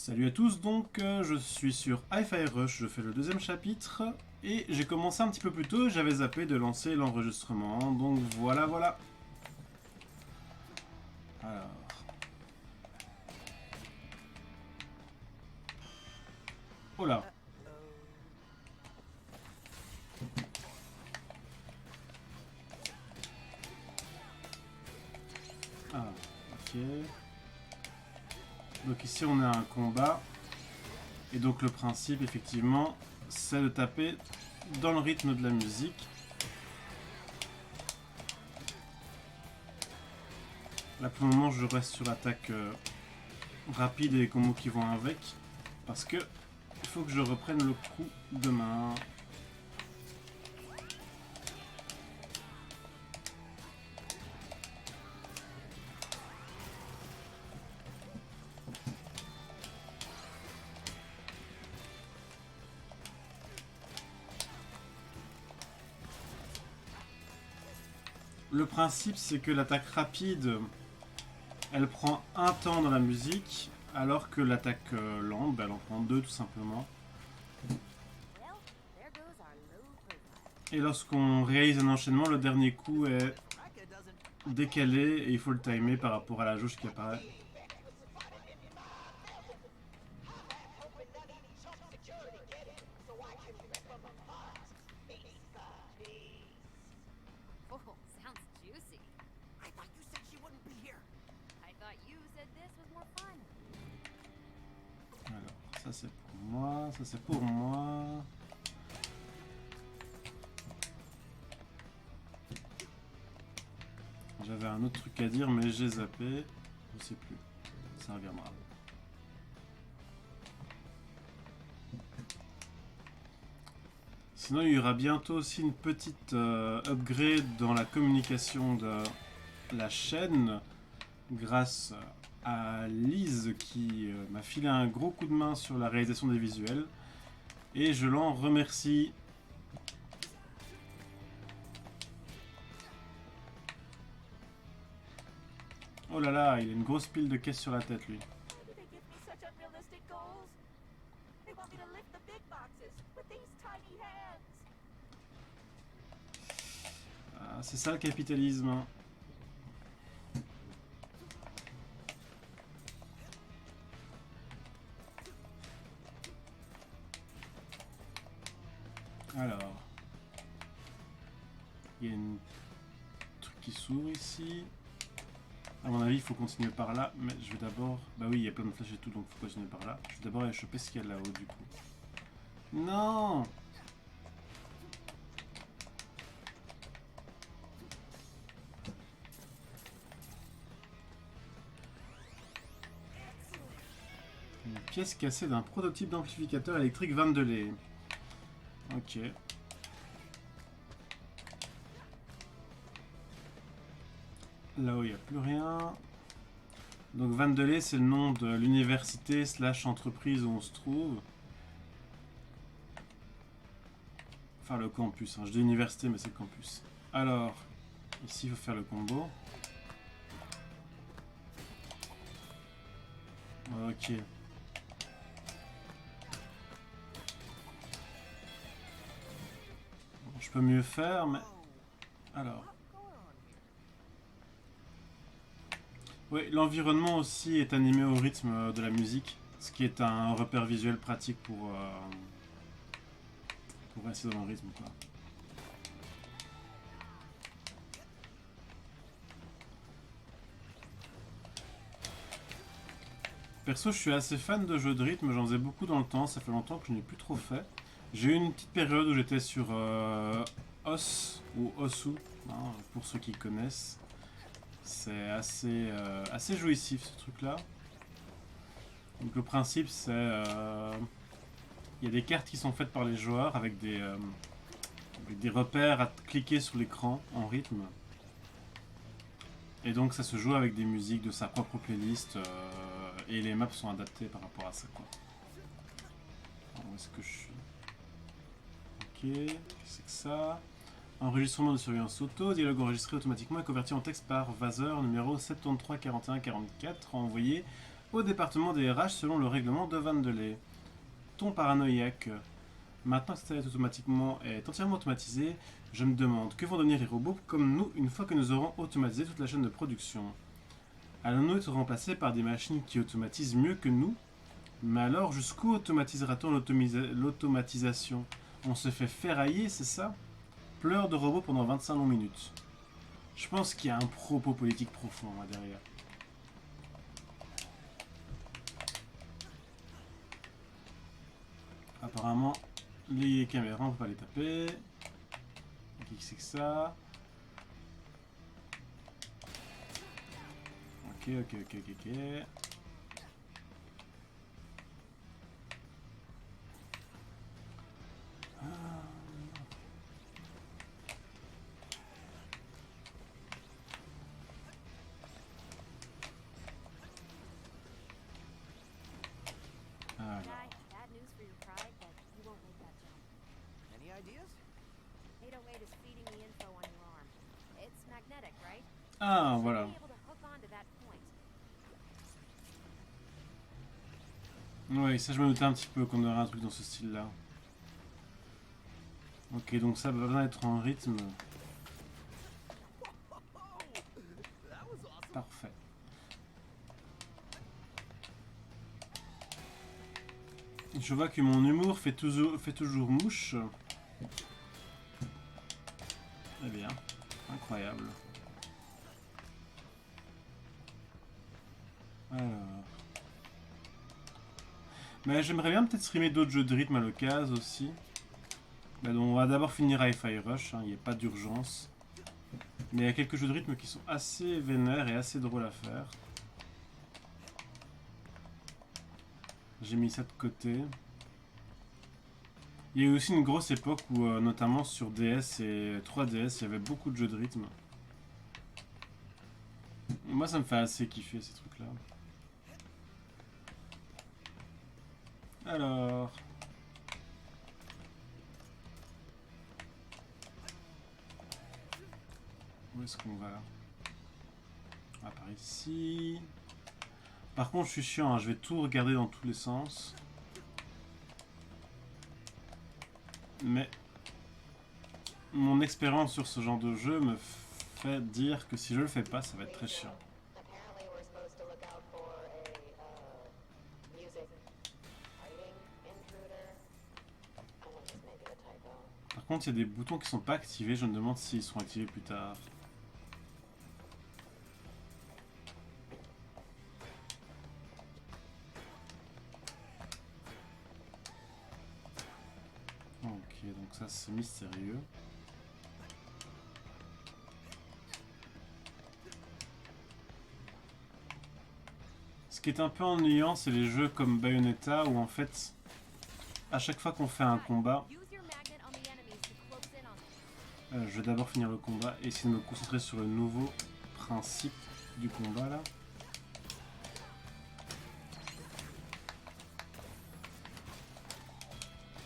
Salut à tous, donc je suis sur Hi-Fi Rush, je fais le deuxième chapitre et j'ai commencé un petit peu plus tôt, j'avais zappé de lancer l'enregistrement, donc voilà. Alors, oh là, ah, ok. Donc ici on a un combat et donc le principe effectivement c'est de taper dans le rythme de la musique. Là pour le moment je reste sur l'attaque rapide et les combos qui vont avec parce que il faut que je reprenne le coup de main. Le principe c'est que l'attaque rapide elle prend un temps dans la musique alors que l'attaque lente elle en prend deux tout simplement. Et lorsqu'on réalise un enchaînement, le dernier coup est décalé et il faut le timer par rapport à la jauge qui apparaît. Oh, sounds juicy. I thought you said she wouldn't be here. I thought you said this was more fun. Alors, ça c'est pour moi, ça c'est pour moi. J'avais un autre truc à dire mais j'ai zappé. Je sais plus. Ça reviendra. Sinon il y aura bientôt aussi une petite upgrade dans la communication de la chaîne grâce à Lise qui m'a filé un gros coup de main sur la réalisation des visuels et je l'en remercie. Oh là là, il a une grosse pile de caisses sur la tête lui. They give me such unrealistic goals. They want me to lift the big boxes with these tiny hands. Ah, c'est ça le capitalisme. Alors, il y a une truc qui s'ouvre ici. À mon avis, il faut continuer par là, mais je vais d'abord. Bah oui, il y a plein de flèches et tout, donc il faut continuer par là. Je vais d'abord aller choper ce qu'il y a là-haut du coup. Non! Une pièce cassée d'un prototype d'amplificateur électrique Vandelay. Ok. Là-haut, il n'y a plus rien. Donc Vandelay, c'est le nom de l'université slash entreprise où on se trouve. Enfin, le campus. Hein. Je dis université, mais c'est le campus. Alors, ici, il faut faire le combo. Ok. Bon, je peux mieux faire, mais... Alors... Oui, l'environnement aussi est animé au rythme de la musique, ce qui est un repère visuel pratique pour rester dans le rythme, quoi. Perso, je suis assez fan de jeux de rythme, j'en faisais beaucoup dans le temps, ça fait longtemps que je n'ai plus trop fait. J'ai eu une petite période où j'étais sur OS ou Osu, hein, pour ceux qui connaissent. C'est assez jouissif ce truc là. Donc le principe c'est... il y a des cartes qui sont faites par les joueurs avec des repères à cliquer sur l'écran en rythme. Et donc ça se joue avec des musiques de sa propre playlist et les maps sont adaptées par rapport à ça quoi. Alors, où est-ce que je suis? Ok, c'est que ça. Enregistrement de surveillance auto, dialogue enregistré automatiquement et converti en texte par Vaser numéro 734144 envoyé Au département des RH selon le règlement de Vandelay. Ton paranoïaque. Maintenant que cette automatiquement est entièrement automatisée, je me demande que vont devenir les robots comme nous une fois que nous aurons automatisé toute la chaîne de production. Allons-nous être remplacés par des machines qui automatisent mieux que nous? Mais alors jusqu'où automatisera-t-on l'automatisation? On se fait ferrailler, c'est ça? Pleurs de robots pendant 25 longues minutes. Je pense qu'il y a un propos politique profond là, derrière. Apparemment, les caméras, on peut pas les taper. Qui c'est que ça? Ok. Alors. Guy, bad news for your pride, but you won't make that jump. Any ideas? 808 is feeding me info on your arm. It's magnetic, right? Ah, You should voilà. be able to hook onto that point. Oui, ça je me doutais un petit peu qu'on aurait un truc dans ce style-là. Ok, donc ça va bien être en rythme. That was awesome. Parfait. Je vois que mon humour fait toujours mouche. Très bien. Incroyable. Alors. Mais j'aimerais bien peut-être streamer d'autres jeux de rythme à l'occasion aussi. Bah donc on va d'abord finir Hi-Fi Rush, hein, il n'y a pas d'urgence. Mais il y a quelques jeux de rythme qui sont assez vénères et assez drôles à faire. J'ai mis ça de côté. Il y a eu aussi une grosse époque où, notamment sur DS et 3DS, il y avait beaucoup de jeux de rythme. Moi, ça me fait assez kiffer ces trucs-là. Alors... Où est-ce qu'on va là? On va par ici. Par contre, je suis chiant, hein, je vais tout regarder dans tous les sens. Mais mon expérience sur ce genre de jeu me fait dire que si je le fais pas, ça va être très chiant. Apparently, we're supposed to look out for a music fighting intruder. I think this may be a typo. Par contre, il y a des boutons qui sont pas activés, je me demande s'ils seront activés plus tard. Ok, donc ça c'est mystérieux. Ce qui est un peu ennuyant, c'est les jeux comme Bayonetta où en fait, à chaque fois qu'on fait un combat, Use your magnet on the enemies to close in on them. je vais d'abord finir le combat et essayer de me concentrer sur le nouveau principe du combat là.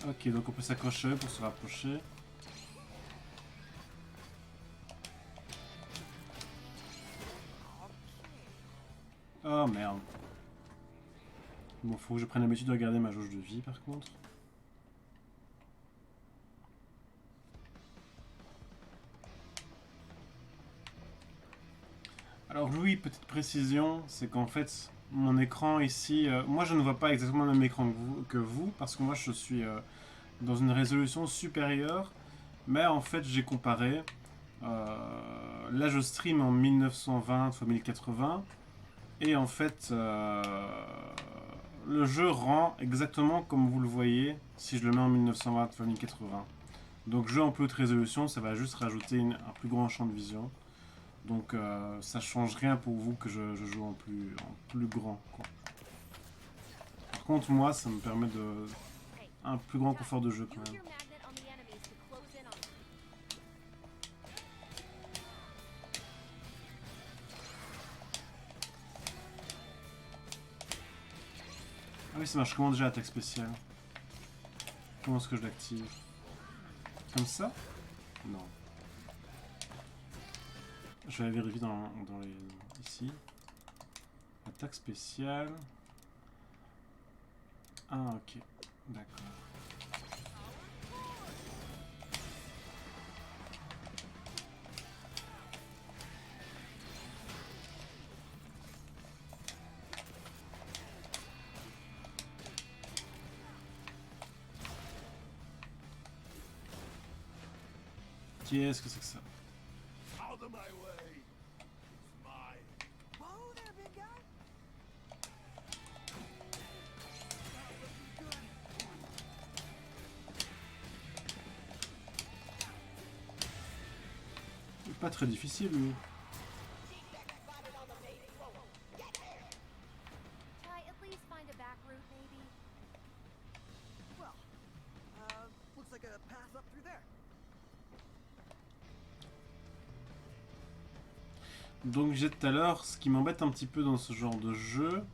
Ok, donc on peut s'accrocher pour se rapprocher. Oh merde. Bon, faut que je prenne l'habitude de regarder ma jauge de vie par contre. Alors oui, petite précision, c'est qu'en fait, mon écran ici, moi je ne vois pas exactement le même écran que vous parce que moi je suis dans une résolution supérieure, mais en fait j'ai comparé. Là je stream en 1920 x 1080 et en fait le jeu rend exactement comme vous le voyez si je le mets en 1920 x 1080. Donc jeu en plus haute résolution, ça va juste rajouter un plus grand champ de vision. Donc ça change rien pour vous que je joue en plus grand, quoi. Par contre moi ça me permet de un plus grand confort de jeu quand Use même. your magnet on the enemies to close in on them. Ah oui ça marche comment déjà attaque spéciale? Comment est-ce que je l'active? Comme ça? Non. Je vais la vérifier dans les... ici. attaque spéciale. Ah, ok. D'accord. Qu'est-ce que c'est que ça? Out of my way. It's mine. Whoa there, big guy. Pas très difficile, lui. Try at least find a back route, maybe? Well, looks like a path up through there. Donc j'ai tout à l'heure, ce qui m'embête un petit peu dans ce genre de jeu,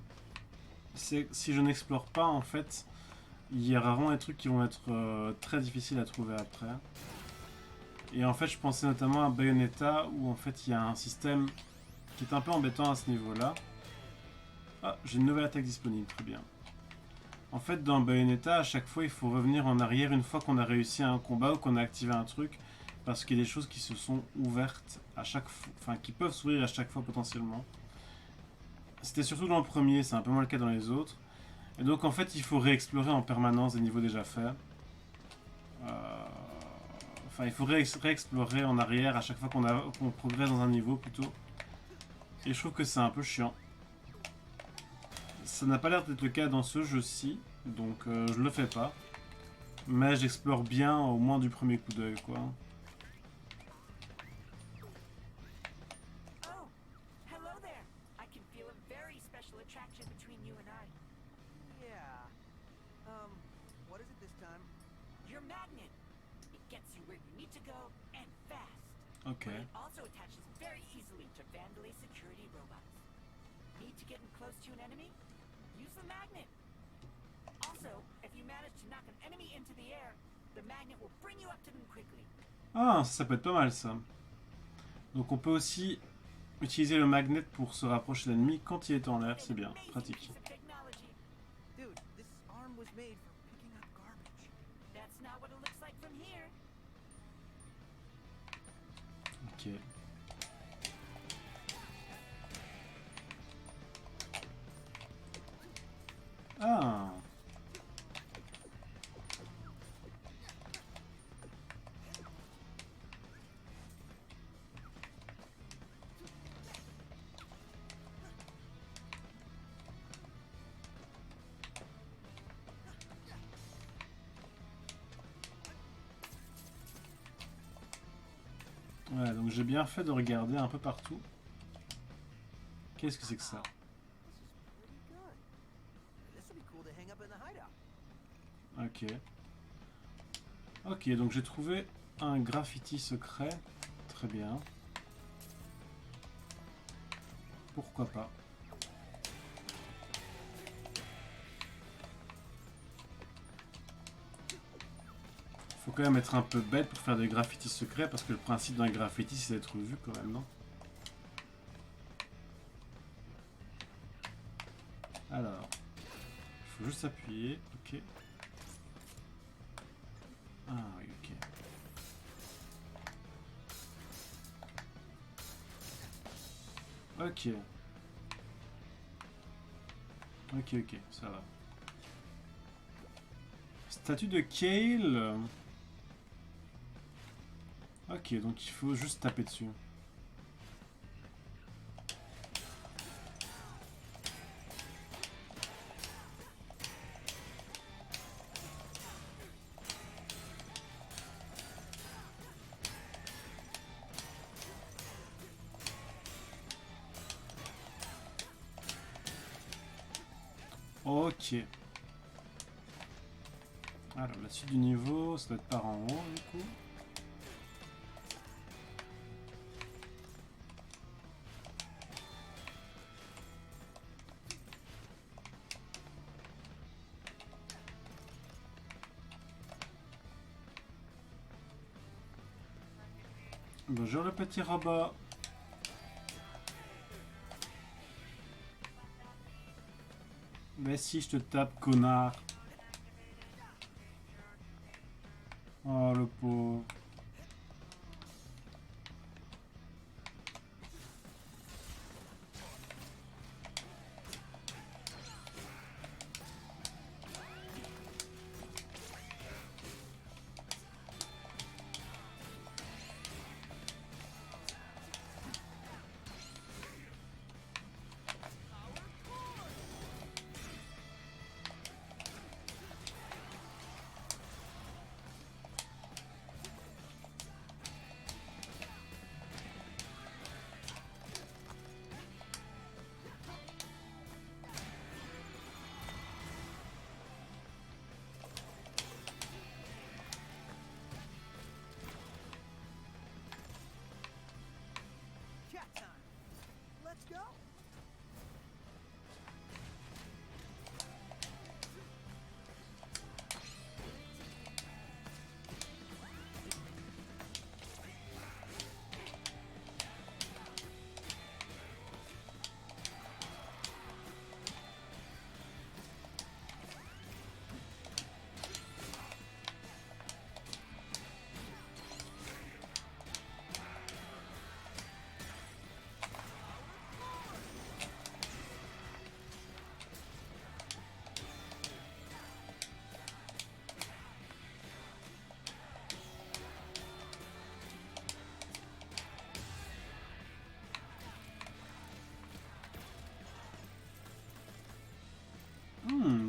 c'est que si je n'explore pas, en fait, il y a rarement des trucs qui vont être très difficiles à trouver après. Et en fait, je pensais notamment à Bayonetta, où en fait il y a un système qui est un peu embêtant à ce niveau-là. Ah, j'ai une nouvelle attaque disponible, très bien. En fait, dans Bayonetta, à chaque fois, il faut revenir en arrière une fois qu'on a réussi un combat ou qu'on a activé un truc, parce qu'il y a des choses qui se sont ouvertes à chaque fois, enfin qui peuvent s'ouvrir à chaque fois potentiellement. C'était surtout dans le premier, c'est un peu moins le cas dans les autres. Et donc en fait, il faut réexplorer en permanence des niveaux déjà faits. Enfin, il faut réexplorer en arrière à chaque fois qu'on progresse dans un niveau plutôt. Et je trouve que c'est un peu chiant. Ça n'a pas l'air d'être le cas dans ce jeu-ci, donc je le fais pas. Mais j'explore bien au moins du premier coup d'œil, quoi. Oh, hello there. I can feel a very special attraction between you and I. Yeah. What is it this time? Your magnet. It gets you where you need to go and fast. Ok. But it also attaches very easily to Vandalay security robots. Need to get in close to an enemy? Use the magnet. Also, if you manage to knock an enemy into the air, the magnet will bring you up to them quickly. Ah, ça peut être pas mal ça. Donc on peut aussi utiliser le magnet pour se rapprocher de l'ennemi quand il est en l'air, c'est bien, Amazing pratique. piece of technology. Dude, this arm was made for picking up garbage. That's not what it looks like from here. Ok. Ah. Ouais, donc j'ai bien fait de regarder un peu partout. Qu'est-ce que c'est que ça? This is pretty good. This would be cool to hang up in the hideout. Ok. Ok, donc j'ai trouvé un graffiti secret. Très bien. Pourquoi pas. Faut quand même être un peu bête pour faire des graffitis secrets, parce que le principe d'un graffiti c'est d'être vu quand même, non? Alors, il faut juste appuyer, ok. Ah oui, ok. Ok. Ok, ok, ça va. Statue de Kale. Ok, donc il faut juste taper dessus. Ok. Alors, la suite du niveau, ça doit être par en haut, du coup. Bonjour le petit robot. Mais si je te tape, connard. Oh le pauvre. Cat time. Let's go.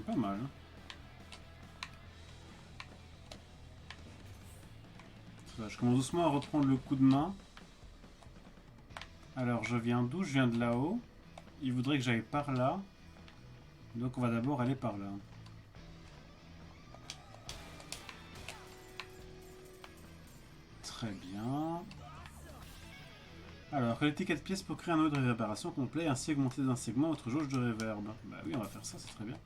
Pas mal. Ça va, je commence doucement à reprendre le coup de main. Alors je viens d'où? Je viens de là-haut. Il voudrait que j'aille par là. Donc on va d'abord aller par là. Très bien. Alors, collecter 4 pièces pour créer un node de réverbération complet, ainsi augmenter d'un segment votre jauge de réverb. Bah oui, on va faire ça, c'est très bien.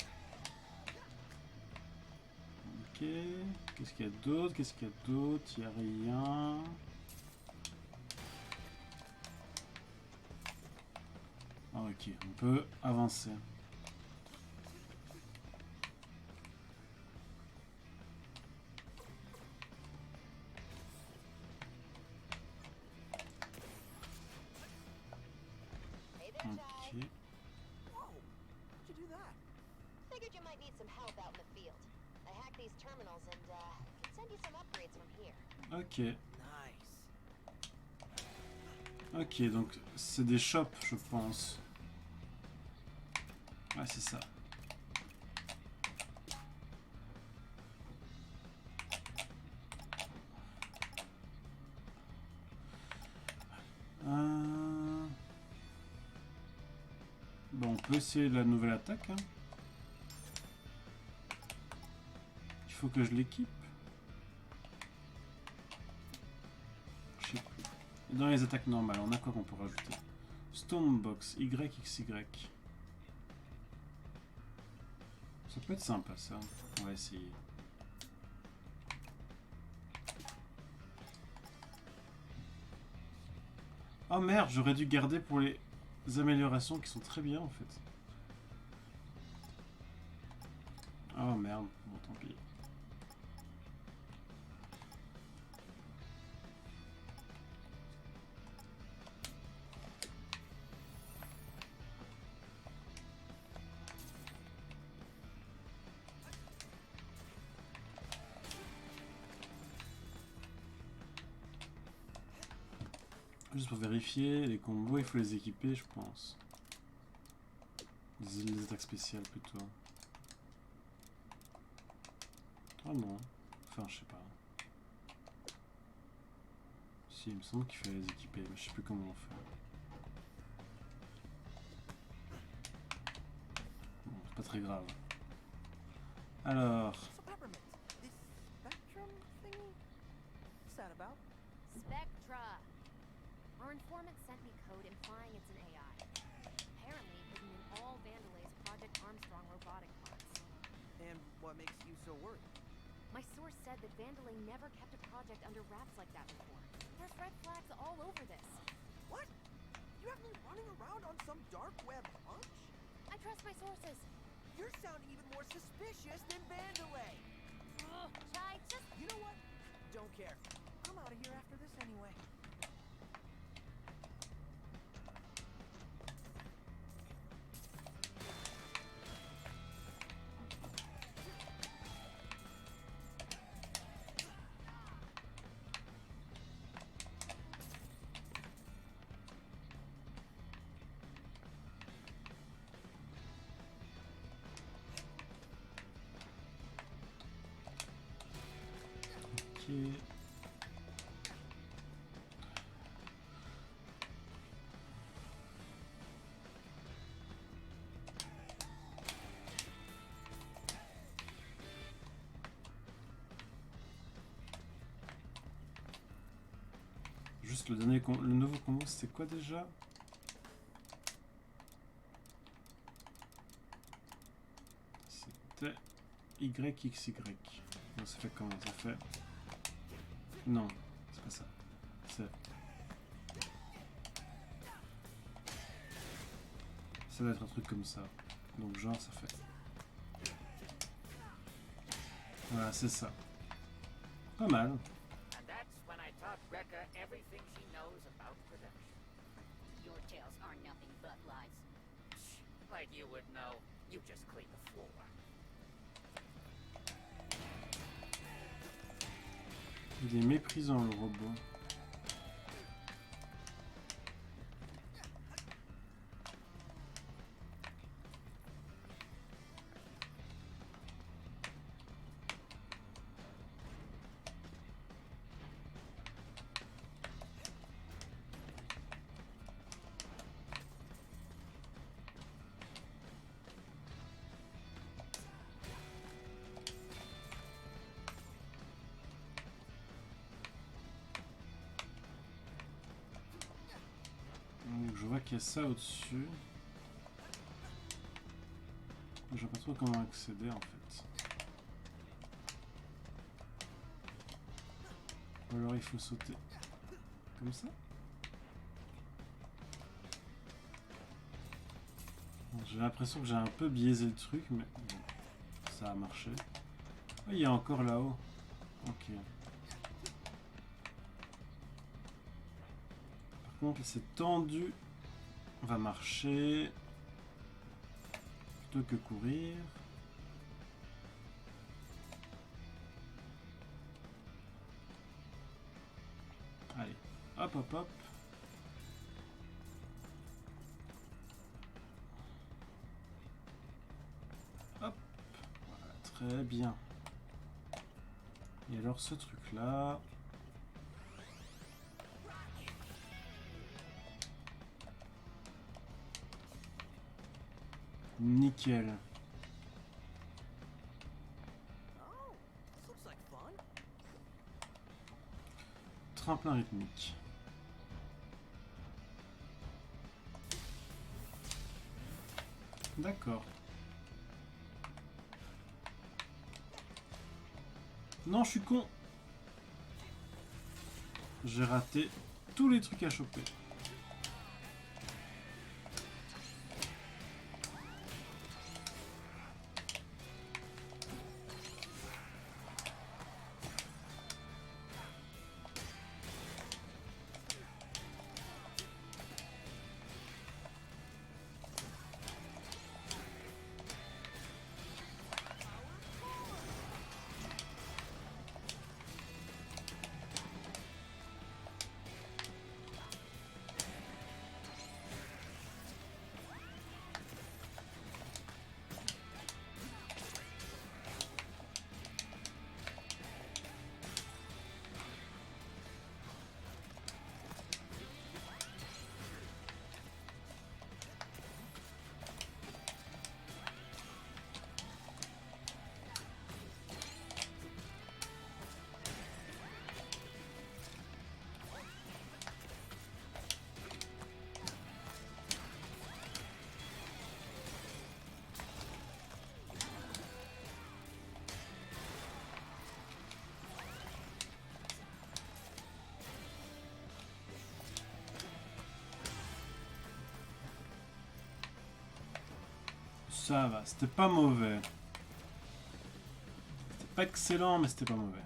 Ok. Qu'est-ce qu'il y a d'autre? Qu'est-ce qu'il y a d'autre? Il n'y a rien. Ok, on peut avancer. Hey there, Jai. Ok. Whoa! How'd you do that? Figured you might need some help out in the field. I hacked these terminals and can send you some upgrades from here. Ok. Nice. Ok, donc c'est des shops, je pense. Ouais, c'est ça. Bon, on peut essayer la nouvelle attaque. Hein. Il faut que je l'équipe. Je sais plus. Et dans les attaques normales, on a quoi qu'on peut rajouter? Stormbox, YXY. Ça peut être sympa ça. On va essayer. Oh merde, j'aurais dû garder pour les améliorations qui sont très bien en fait. Oh merde, bon tant pis. Juste pour vérifier, les combos, il faut les équiper, je pense. Les attaques spéciales plutôt. Ah non. Enfin, je sais pas. Si, il me semble qu'il fallait les équiper, mais je sais plus comment on fait. Bon, c'est pas très grave. Alors, So Peppermint, this spectrum thingy? What's that about? Spectra. Our informant sent me code implying it's an AI. Apparently hidden in all Vandelay's Project Armstrong robotic parts. And what makes you so worried? My source said that Vandelay never kept a project under wraps like that before. There's red flags all over this. What? You have me running around on some dark web hunch? I trust my sources. You're sounding even more suspicious than Vandalay. Chai, just You know what? Don't care. I'm out of here after this anyway. Ok. Juste le dernier le nouveau combo, c'était quoi déjà? C'était YXY. Non, ça fait comment? Ça fait... Non, c'est pas ça. C'est... Ça doit être un truc comme ça. Donc genre ça fait... Voilà, c'est ça. Pas mal. And that's when I taught Rekka everything she knows about production. Your tales are nothing but lies. Like you would know. You just clean the floor. Il est méprisant le robot. Donc je vois qu'il y a ça au-dessus. Je vois pas trop comment accéder en fait. Ou alors il faut sauter. Comme ça. J'ai l'impression que j'ai un peu biaisé le truc, mais bon, ça a marché. Oh, il y a encore là-haut. Ok. Par contre, c'est tendu. On va marcher. Plutôt que courir. Allez. Hop, hop, hop. Hop. Voilà, très bien. Et alors ce truc-là... Nickel. Oh, this looks like fun. Tremplin rythmique. D'accord. Non, je suis con. J'ai raté tous les trucs à choper. Ça va, c'était pas mauvais. C'était pas excellent, mais c'était pas mauvais.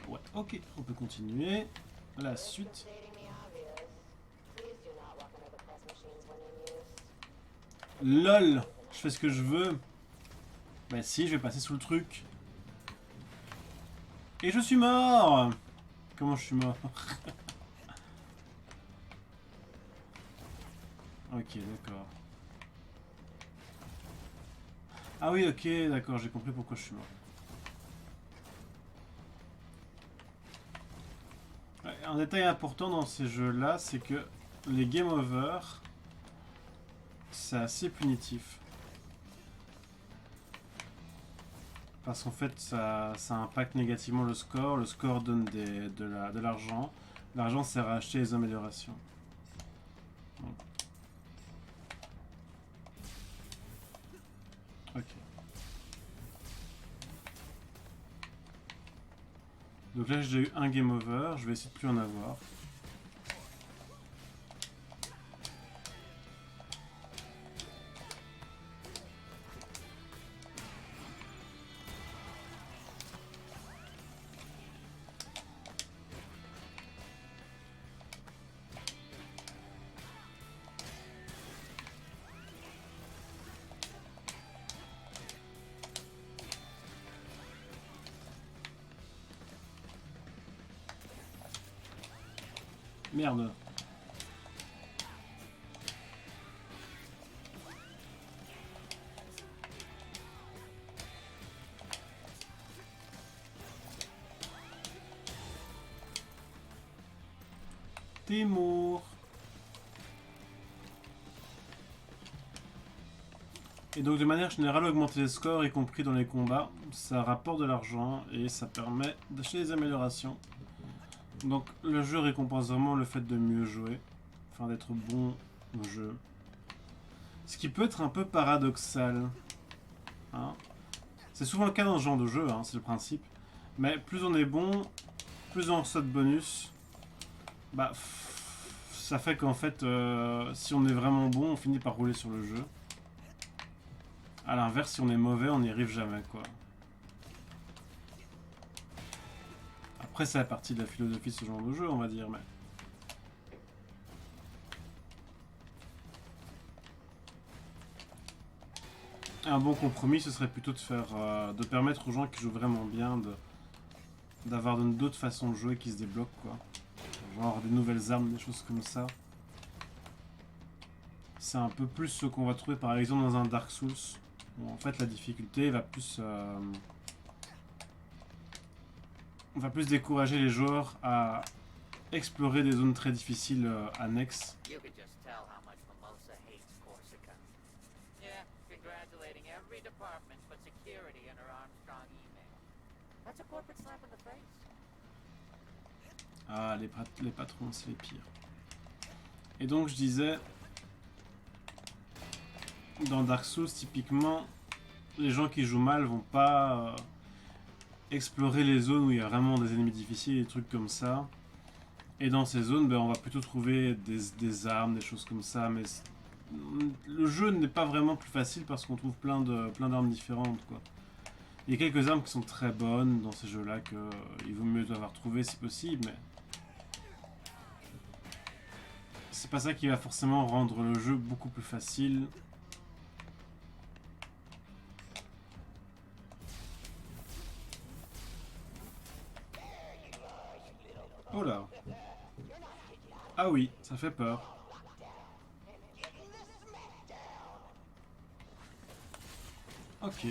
Ouais, ok, on peut continuer. La suite. Stating the obvious. Please do not walk under the press machines when in use. LOL, je fais ce que je veux. Bah si, je vais passer sous le truc. Et je suis mort. Comment je suis mort? Ok, d'accord. Ah oui, ok, d'accord, j'ai compris pourquoi je suis mort. Ouais, un détail important dans ces jeux-là, c'est que les game over, c'est assez punitif. Parce qu'en fait, ça impacte négativement le score. Le score donne de l'argent. L'argent sert à acheter les améliorations. Donc. Ok. Donc là, j'ai eu un game over. Je vais essayer de plus en avoir. Merde. T'es mort. Et donc de manière générale, augmenter les scores, y compris dans les combats, ça rapporte de l'argent et ça permet d'acheter des améliorations. Donc le jeu récompense vraiment le fait de mieux jouer, enfin d'être bon au jeu. Ce qui peut être un peu paradoxal. Hein. C'est souvent le cas dans ce genre de jeu, hein, c'est le principe. Mais plus on est bon, plus on reçoit de bonus. Bah, ça fait qu'en fait, si on est vraiment bon, on finit par rouler sur le jeu. A l'inverse, si on est mauvais, on n'y arrive jamais, quoi. Après, c'est la partie de la philosophie de ce genre de jeu, on va dire, mais... Un bon compromis, ce serait plutôt de faire, de permettre aux gens qui jouent vraiment bien d'avoir d'autres façons de jouer qui se débloquent, quoi. Genre des nouvelles armes, des choses comme ça. C'est un peu plus ce qu'on va trouver par exemple dans un Dark Souls, où en fait la difficulté va plus décourager les joueurs à explorer des zones très difficiles annexes. You could just tell how much Mimosa hates Corsica. Yeah, congratulating every department but security in her Armstrong email. That's a corporate slap in the face. Ah, les patrons, c'est les pires. Et donc je disais, dans Dark Souls, typiquement, les gens qui jouent mal vont pas explorer les zones où il y a vraiment des ennemis difficiles, des trucs comme ça. Et dans ces zones, ben, on va plutôt trouver des armes, des choses comme ça. Mais le jeu n'est pas vraiment plus facile parce qu'on trouve plein d'armes différentes, quoi. Il y a quelques armes qui sont très bonnes dans ces jeux-là qu'il vaut mieux avoir trouvé si possible, mais c'est pas ça qui va forcément rendre le jeu beaucoup plus facile. Oh là. Ah oui, ça fait peur. Ok.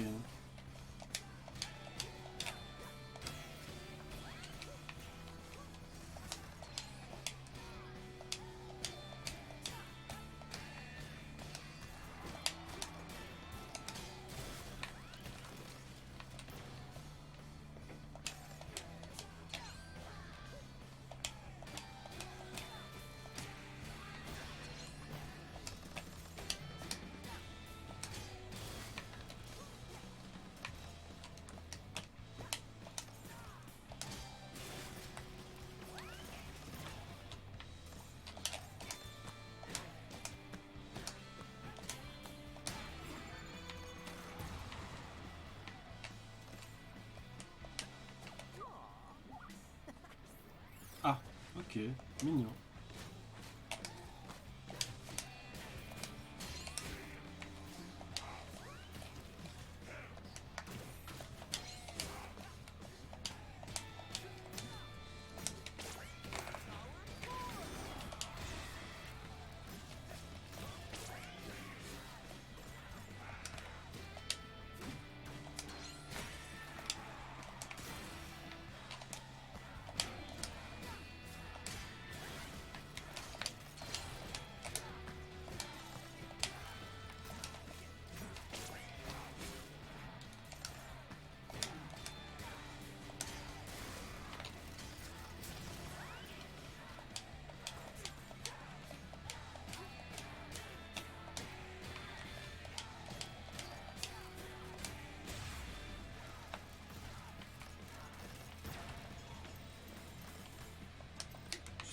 Ok, mignon.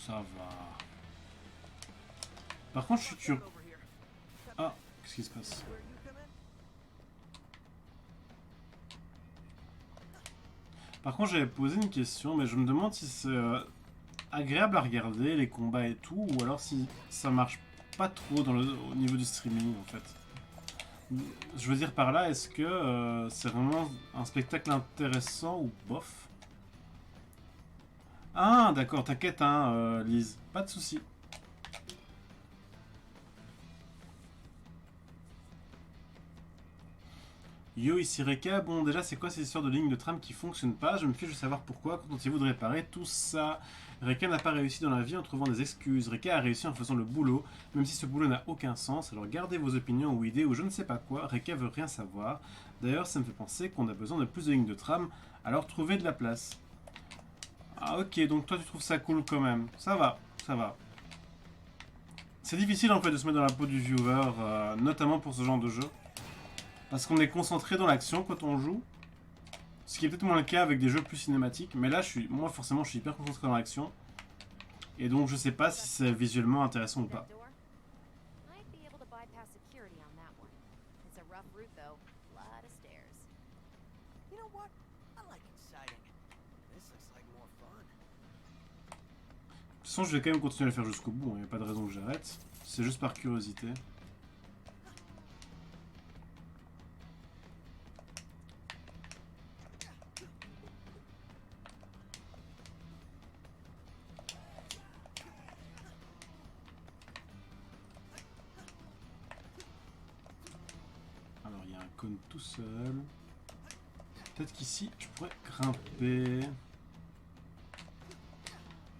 Ça va. Par contre, je suis curieux. Ah, qu'est-ce qui se passe? Par contre, j'avais posé une question, mais je me demande si c'est agréable à regarder les combats et tout, ou alors si ça marche pas trop au niveau du streaming en fait. Je veux dire par là, est-ce que c'est vraiment un spectacle intéressant ou bof? Ah, d'accord, t'inquiète, hein, Lise, pas de soucis. Yo, ici Reka. Bon, déjà, c'est quoi ces histoires de lignes de tram qui fonctionnent pas? Je me fiche de savoir pourquoi. Comptez-vous de réparer tout ça? Reka n'a pas réussi dans la vie en trouvant des excuses. Reka a réussi en faisant le boulot, même si ce boulot n'a aucun sens. Alors gardez vos opinions ou idées ou je ne sais pas quoi. Reka veut rien savoir. D'ailleurs, ça me fait penser qu'on a besoin de plus de lignes de tram. Alors trouvez de la place. Ah ok, donc toi tu trouves ça cool quand même. Ça va, ça va. C'est difficile en fait de se mettre dans la peau du viewer, notamment pour ce genre de jeu. Parce qu'on est concentré dans l'action quand on joue. Ce qui est peut-être moins le cas avec des jeux plus cinématiques. Mais là, moi forcément, je suis hyper concentré dans l'action. Et donc je sais pas si c'est visuellement intéressant ou pas. That door? Might be able to bypass security on that one. It's a rough route though. Lot of stairs. You know what? I like exciting. This looks like more fun. De toute façon, je vais quand même continuer à le faire jusqu'au bout. Il n'y a pas de raison que j'arrête. C'est juste par curiosité. Alors, il y a un cône tout seul. Peut-être qu'ici, je pourrais grimper.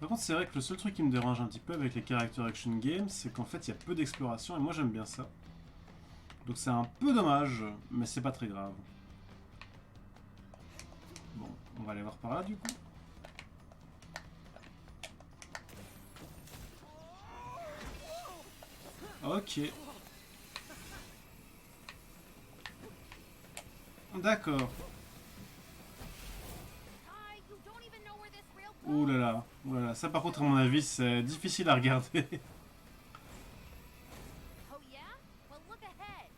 Par contre, c'est vrai que le seul truc qui me dérange un petit peu avec les character action games, c'est qu'en fait, il y a peu d'exploration et moi j'aime bien ça. Donc c'est un peu dommage, mais c'est pas très grave. Bon, on va aller voir par là du coup. Ok. D'accord. Hi, you don't even know where this rail Ouh là là, ouh là là. Ça par contre à mon avis c'est difficile à regarder. Oh yeah? Well, look ahead.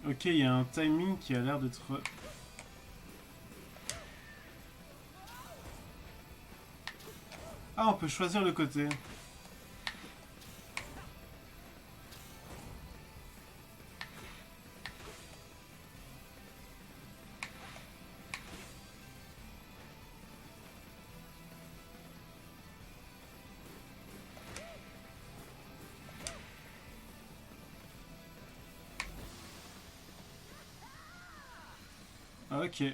Ok, il y a un timing qui a l'air d'être... Ah, on peut choisir le côté. Ok, Admit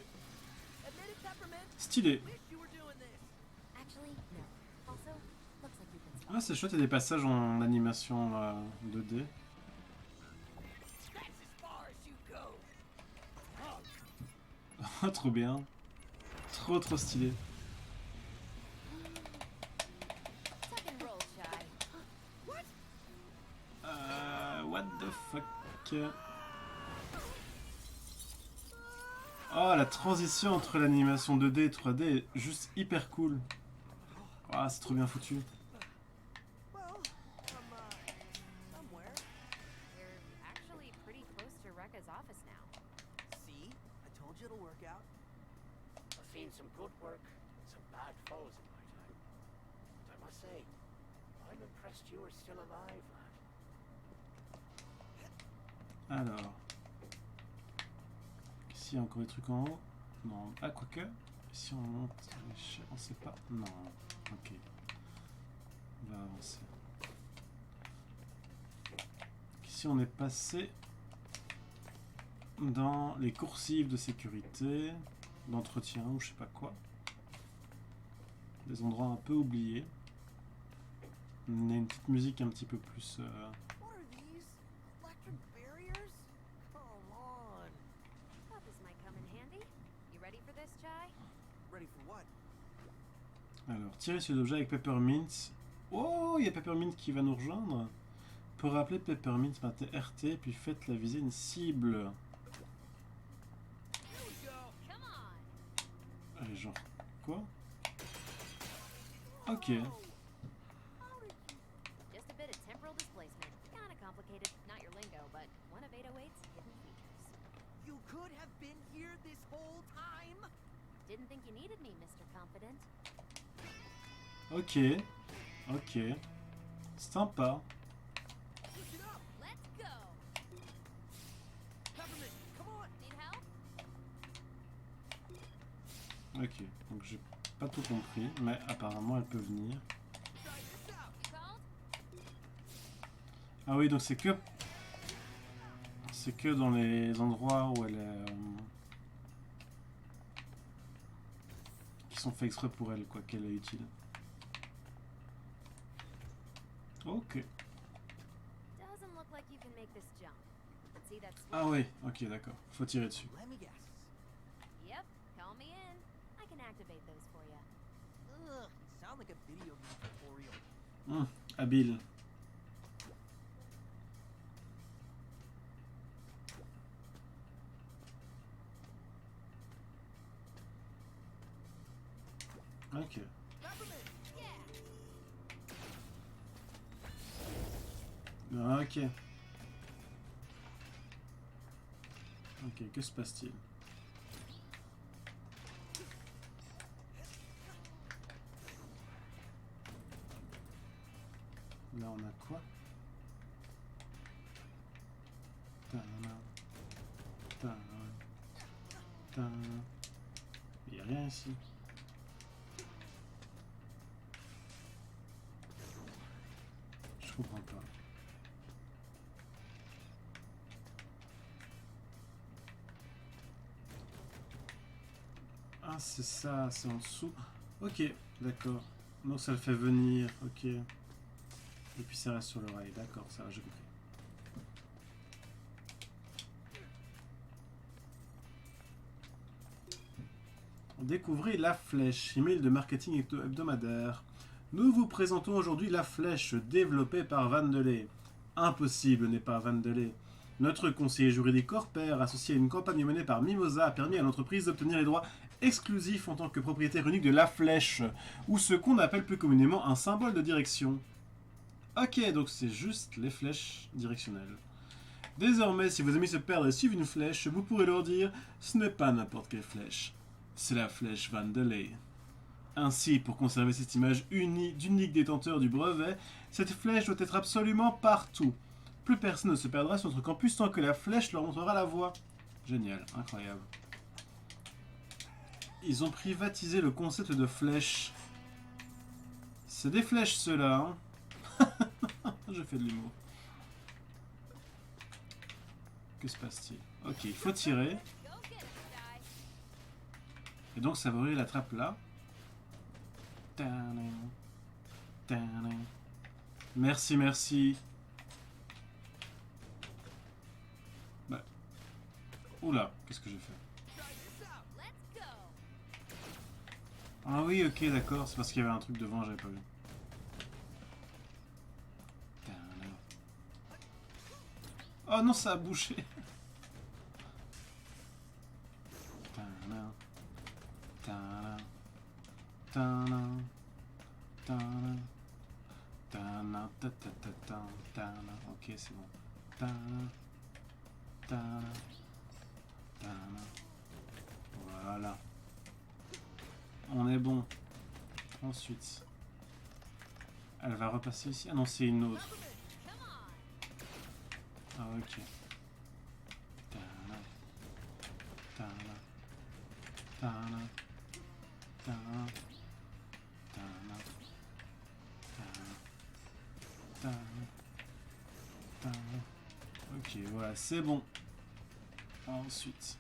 it, Peppermint. stylé. Wish you were doing this. Actually, no. Also, looks like you've been Ah, c'est chouette, il y a des passages en animation 2D. That's as far as you go. Oh, trop bien. Trop trop stylé. tuck and roll, shy. What the fuck? Oh, la transition entre l'animation 2D et 3D est juste hyper cool. Ah, c'est trop bien foutu. Well, somewhere. We're actually pretty close to Rekka's office now. See? I told you it'll work out. I've seen some good work and some bad falls in my time. But I must say, I'm impressed you are still alive, lad. Alors. Ici, il y a encore des trucs en haut. Non. Ah, quoique. Si on monte l'échelle, on sait pas. Non. Ok. On va avancer. Ici, on est passé dans les coursives de sécurité, d'entretien ou je sais pas quoi. Des endroits un peu oubliés. On a une petite musique un petit peu plus... What are these? Electric barriers? Come on. Thought this might come in handy. You ready for this, Chai? Ready for what? Alors, tirer sur l'objet avec Peppermint. Oh, il y a Peppermint qui va nous rejoindre. Pour rappeler Peppermint, maintenez RT, puis faites la visée une cible. Here we go. Come on. Allez, genre, quoi? Ok. Just a bit of temporal displacement. Kinda complicated. Not your lingo, but one of 808's hidden features. You could have been here this whole time? Didn't think you needed me, Mr. Confident. Ok. Ok. Sympa. Push it up! Let's go. Peppermint, come on! Need help? Ok. Donc j'ai pas tout compris, mais apparemment elle peut venir. Try this out! You called? Ah oui, donc c'est que... C'est que dans les endroits où elle est... qui sont faits exprès pour elle, quoi, qu'elle est utile. Ok. Doesn't look like you can make this jump. See that switch? Ah oui, ok, d'accord. Faut tirer dessus. Let me guess. Yep. Call me in. I can activate those for you. Ugh, you sound like a video game tutorial. Habile. Ok. Peppermint! Yeah. Ok. Ok, que se passe-t-il? Là, on a quoi? Il n'y a rien ici. Je comprends pas. Ah, c'est ça, c'est en dessous. Ok, d'accord. Donc ça le fait venir, ok. Et puis ça reste sur l'oreille, d'accord, ça va, j'ai compris. Découvrez La Flèche, email de marketing hebdomadaire. Nous vous présentons aujourd'hui La Flèche, développée par Vandelay. Impossible, n'est pas Vandelay. Notre conseiller juridique Corpair, associé à une campagne menée par Mimosa, a permis à l'entreprise d'obtenir les droits exclusifs en tant que propriétaire unique de La Flèche, ou ce qu'on appelle plus communément un symbole de direction. Ok, donc c'est juste les flèches directionnelles. Désormais, si vos amis se perdent et suivent une flèche, vous pourrez leur dire « Ce n'est pas n'importe quelle flèche, c'est la flèche Vandelay ». Ainsi, pour conserver cette image d'unique détenteur du brevet, cette flèche doit être absolument partout. Plus personne ne se perdra sur notre campus tant que la flèche leur montrera la voie. Génial, incroyable. Ils ont privatisé le concept de flèche. C'est des flèches ceux-là, hein. Je fais de l'humour. Que se passe-t-il? Ok, il faut tirer. Go get it, Sky. Et donc ça va ouvrir la trappe là. Tadam, tadam. Merci, merci. Bah. Oula, qu'est-ce que j'ai fait? Try this out! Let's go. Ah oui, ok, d'accord. C'est parce qu'il y avait un truc devant, j'avais pas vu. Tadam. Oh non, ça a bouché. Tadam. tana, tana, tana, ta, ta, ta, ta, tana. Ok, c'est bon. Tana, tana, tana. Voilà. On est bon. Ensuite, elle va repasser ici. Ah non, c'est une autre. Ah ok. Tana, tana, tana, tana, tana, tana, tana, tana. Ok, voilà, c'est bon. Ensuite.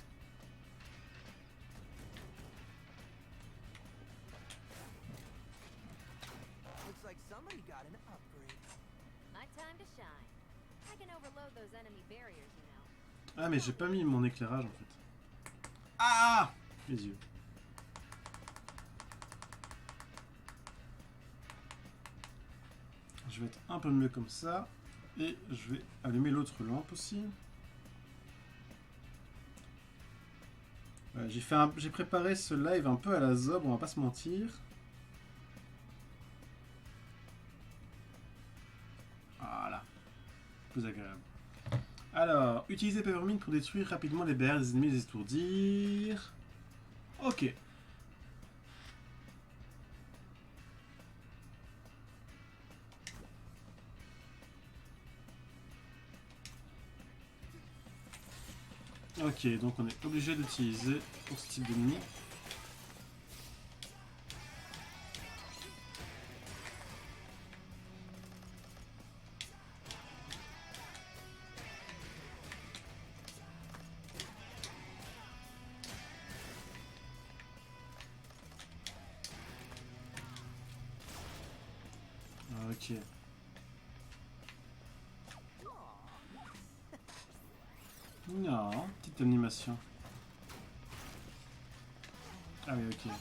Looks like somebody got an upgrade. My time to shine. I can overload those enemy barriers, you know. Ah mais j'ai pas mis mon éclairage en fait. Ah, les yeux. Je vais être un peu mieux comme ça. Et je vais allumer l'autre lampe aussi. Voilà, j'ai préparé ce live un peu à la zob, on va pas se mentir. Voilà. Plus agréable. Alors, utiliser Peppermint pour détruire rapidement les barrières des ennemis et les étourdir. Ok. Ok, donc on est obligé d'utiliser pour ce type d'ennemi. Ok. Non, petite animation. Ah oui, ok.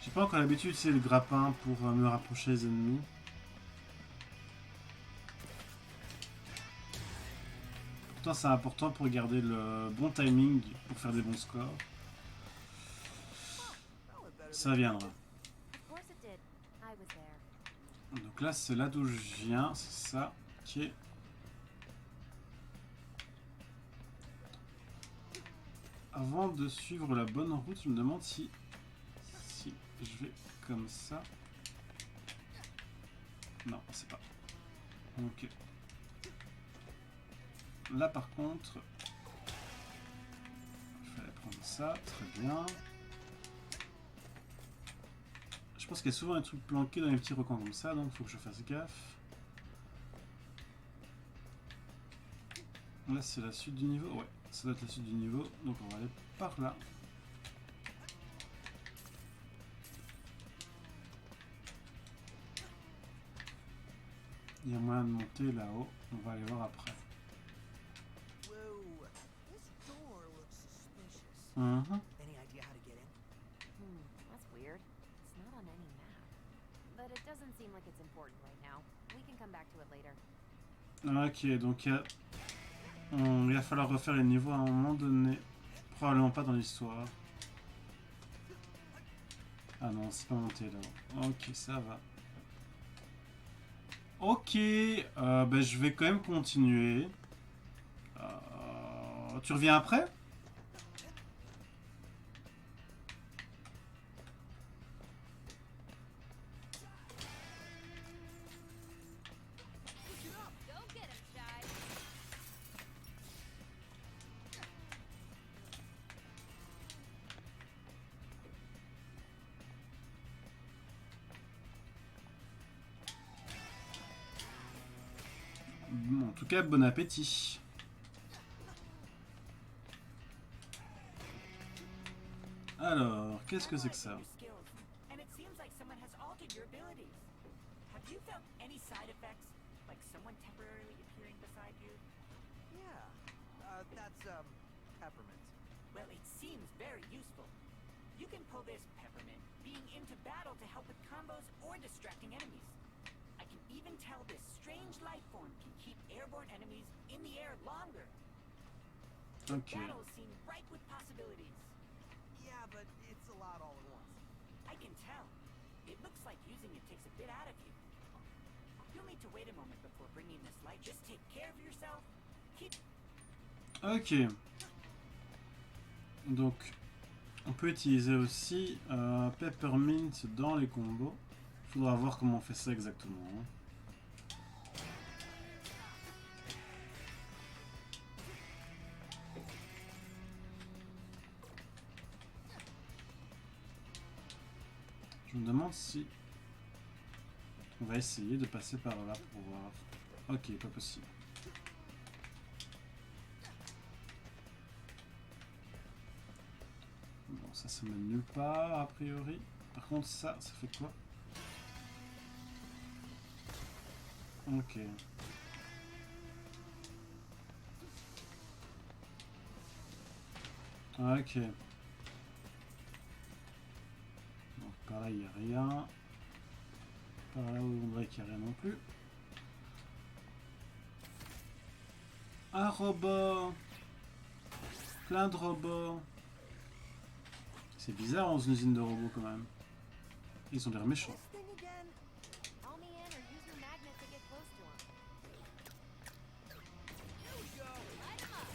J'ai pas encore l'habitude d'utiliser le grappin pour me rapprocher des ennemis. Pourtant c'est important pour garder le bon timing pour faire des bons scores. Ça viendra. Of course it did. I was there. Donc là c'est là d'où je viens, c'est ça qui est... Avant de suivre la bonne route, je me demande si je vais comme ça. Non, c'est pas. Ok. Là par contre, il fallait prendre ça, très bien. Je pense qu'il y a souvent des trucs planqués dans les petits recoins comme ça, donc il faut que je fasse gaffe. Là c'est la suite du niveau, ouais, ça doit être la suite du niveau, donc on va aller par là. Il y a moyen de monter là-haut, on va aller voir après. Whoa, this door looks suspicious. Mhm. Any idea how to get in? That's weird. It's not on any map. But it doesn't seem like it's important right now. We can come back to it later. Ok, donc il va falloir refaire les niveaux à un moment donné. Probablement pas dans l'histoire. Ah non, c'est pas monté là. Ok, ça va. Ok, ben je vais quand même continuer. Tu reviens après? Go get him, Shy. Bon, en tout cas, bon appétit. Alors, qu'est-ce que c'est que ça? Analyzing your skills, and it seems like someone has altered your abilities. Have you felt any side effects, like someone temporarily appearing beside you? Yeah, that's, peppermint. Well, it seems very useful. You can pull this peppermint being into battle to help with combos or distracting enemies. I can even tell this strange life form can keep airborne enemies in the air longer. Ok. Battles seem ripe with possibilities. Yeah, but it's a lot all at once. I can tell. It looks like using it takes a bit out of you. You'll need to wait a moment before bringing this light. Just take care of yourself. Keep... Ok. Donc, on peut utiliser aussi Peppermint dans les combos. Faudra voir comment on fait ça exactement. Hein. Je me demande si on va essayer de passer par là pour voir. Ok, pas possible. Bon, ça mène nulle part a priori. Par contre, ça fait quoi? Ok. Ok. Donc par là il n'y a rien. Par là on dirait qu'il n'y a rien non plus. Un robot. Plein de robots. C'est bizarre dans une usine de robots quand même. Ils ont l'air méchants. This thing again? Call me in or use your magnet to get close to him. Here we go! Light him up.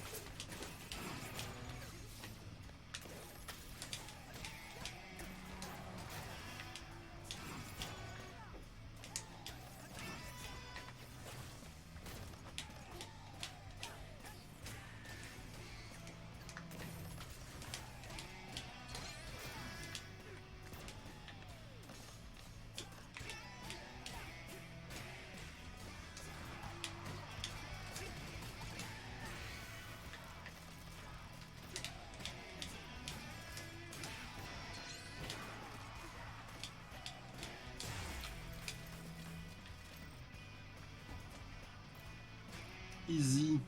Easy.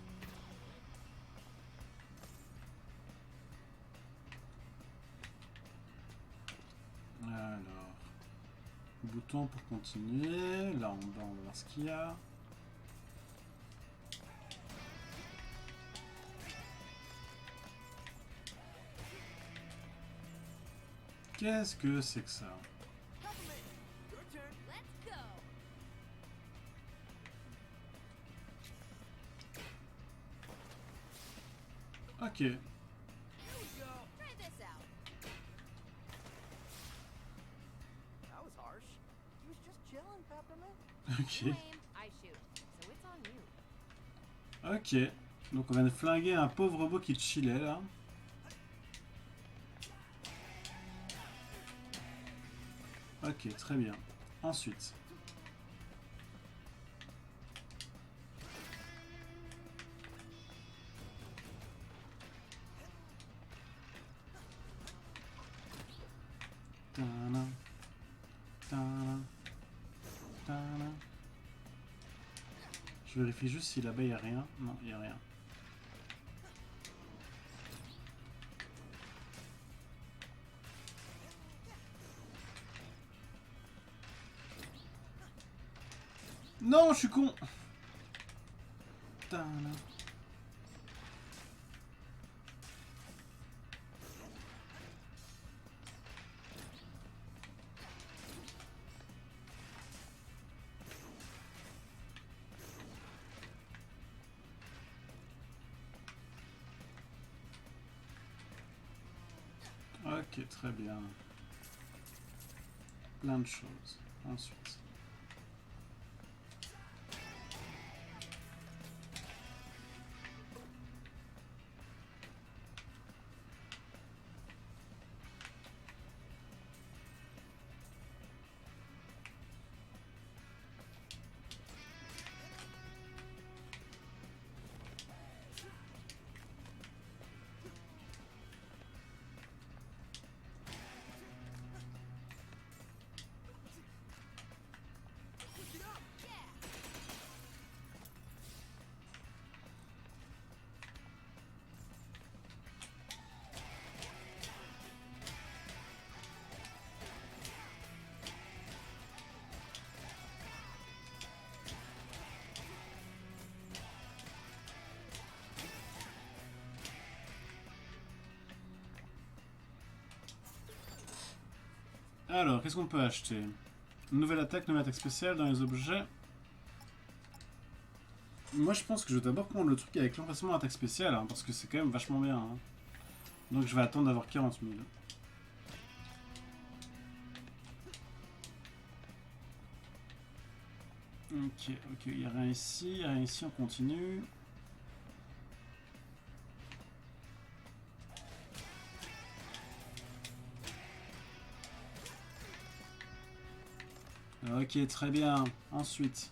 Alors, bouton pour continuer. Là en bas, on va voir ce qu'il y a. Qu'est-ce que c'est que ça? Peppermint! Your turn! Let's go. Ok. Here we go! Try this out. That was harsh. He was just chilling, Peppermint. Ok. You aim, I shoot. So it's on you. Ok. Donc on vient de flinguer un pauvre robot qui chillait là. Ok, très bien. Ensuite. Tana, tana, tana. Je vérifie juste si là-bas il n'y a rien. Non, il n'y a rien. Non, je suis con. Tana. Ok, très bien. Plein de choses. Ensuite. Alors, qu'est-ce qu'on peut acheter? Nouvelle attaque spéciale dans les objets. Moi, je pense que je vais d'abord prendre le truc avec l'emplacement d'attaque spéciale, hein, parce que c'est quand même vachement bien. Hein. Donc, je vais attendre d'avoir 40 000. Ok, il n'y a rien ici, on continue. Ok, très bien. Ensuite.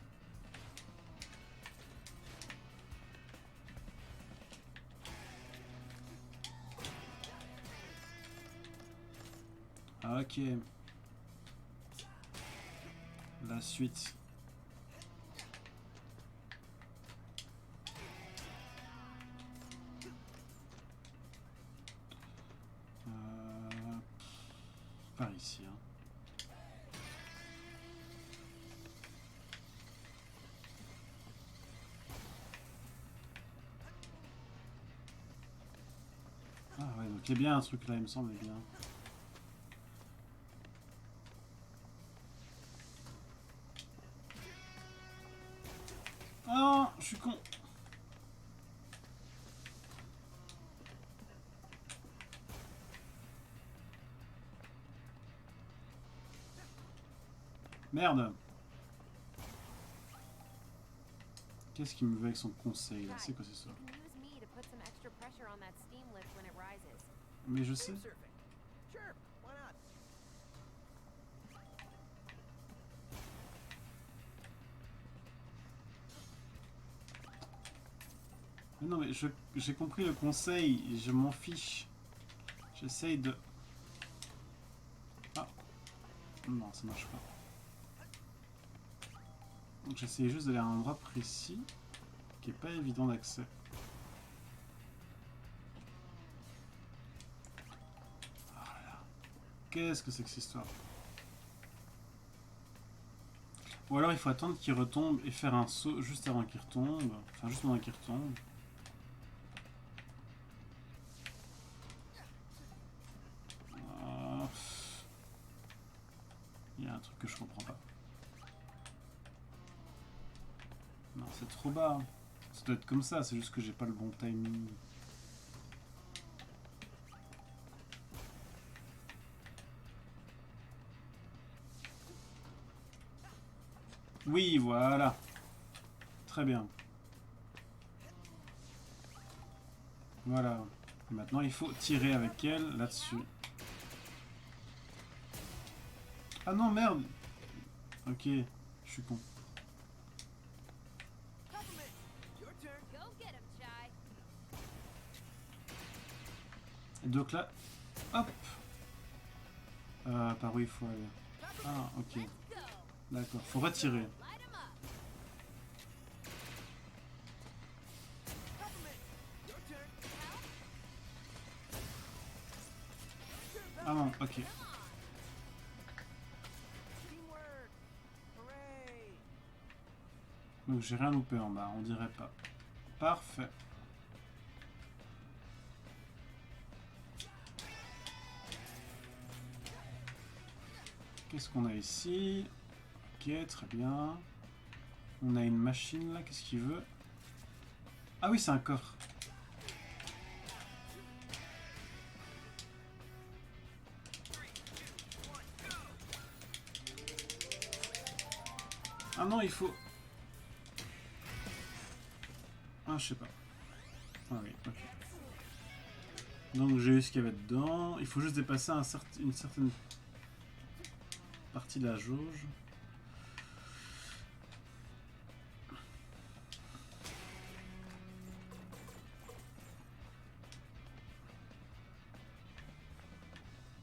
Ok. La suite. Par ici. Hein. Ah ouais, donc il y a bien un truc là, il me semble bien. Ah, je suis con. Merde. Qu'est-ce qu'il me veut avec son conseil là? C'est quoi c'est ça? You can use me to put some extra pressure on that steam lift when it rises. Mais je sais. Stream surfing. Sure, why not? Mais non mais j'ai compris le conseil, je m'en fiche. J'essaye de... Ah. Non, ça marche pas. Donc j'essayais juste d'aller à un endroit précis qui est pas évident d'accès. Voilà. Qu'est-ce que c'est que cette histoire? Ou alors il faut attendre qu'il retombe et faire un saut juste avant qu'il retombe. Enfin juste pendant qu'il retombe. Il y a un truc que je comprends pas. Non, c'est trop bas. Ça doit être comme ça, c'est juste que j'ai pas le bon timing. Oui, voilà. Très bien. Voilà. Et maintenant, il faut tirer avec elle là-dessus. Ah non, merde. Ok, je suis con. Compliment. Your turn. Go get him, Chai. Et donc là, hop. Par où il faut aller? Ah, ok. Let's go. D'accord, faut retirer. Light him up. Compliment. Your turn. Ah non, ok. Teamwork. Hooray. Donc j'ai rien loupé en bas, on dirait pas. Parfait. Qu'est-ce qu'on a ici? Ok, très bien. On a une machine là, qu'est-ce qu'il veut? Ah oui, c'est un coffre. Ah non, il faut... Ah, je sais pas. Ah oui, ok. Donc j'ai eu ce qu'il y avait dedans. Il faut juste dépasser une certaine partie de la jauge.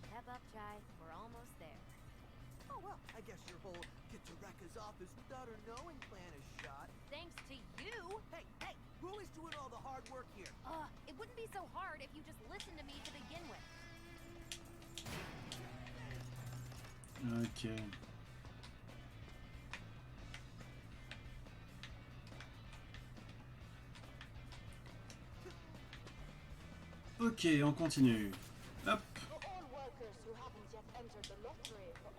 Step up, Chai. We're almost there. Oh well, I guess your whole get to Rekka's office without her knowing plan is shot. Thanks to you. Hey, hey, who is doing all the hard work here? It wouldn't be so hard if you just listened to me to begin with. Ok. Ok, on continue. Hop. For all workers who haven't yet entered the lottery for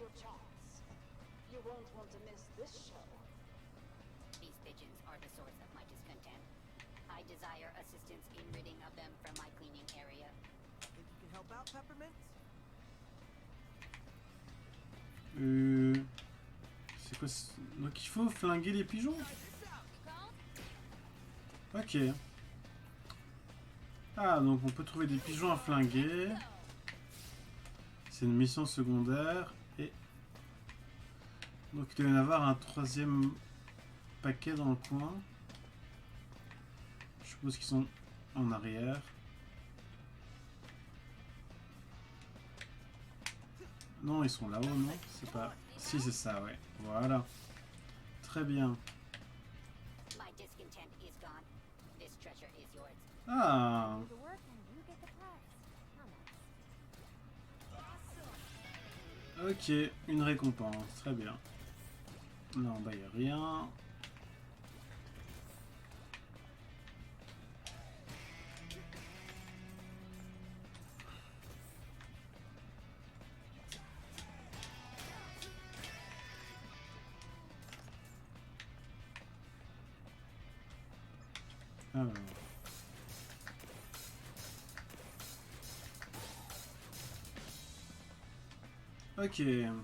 your chance. You won't want to miss this show. These pigeons are the source of my discontent. I desire assistance in ridding of them from my cleaning area. Think you can help out, Peppermint? C'est quoi donc il faut flinguer les pigeons? Ok. Ah, donc on peut trouver des pigeons à flinguer. C'est une mission secondaire. Et donc il doit y en avoir un troisième paquet dans le coin. Je suppose qu'ils sont en arrière. Non, ils sont là-haut, non? C'est pas... Si, c'est ça, ouais. Voilà. Très bien. My discontent is gone. This treasure is yours. Ah, Do the work and you get the prize. How nice. ok. Une récompense. Très bien. Non, bah, y a rien. Alors. Ok. Go get him,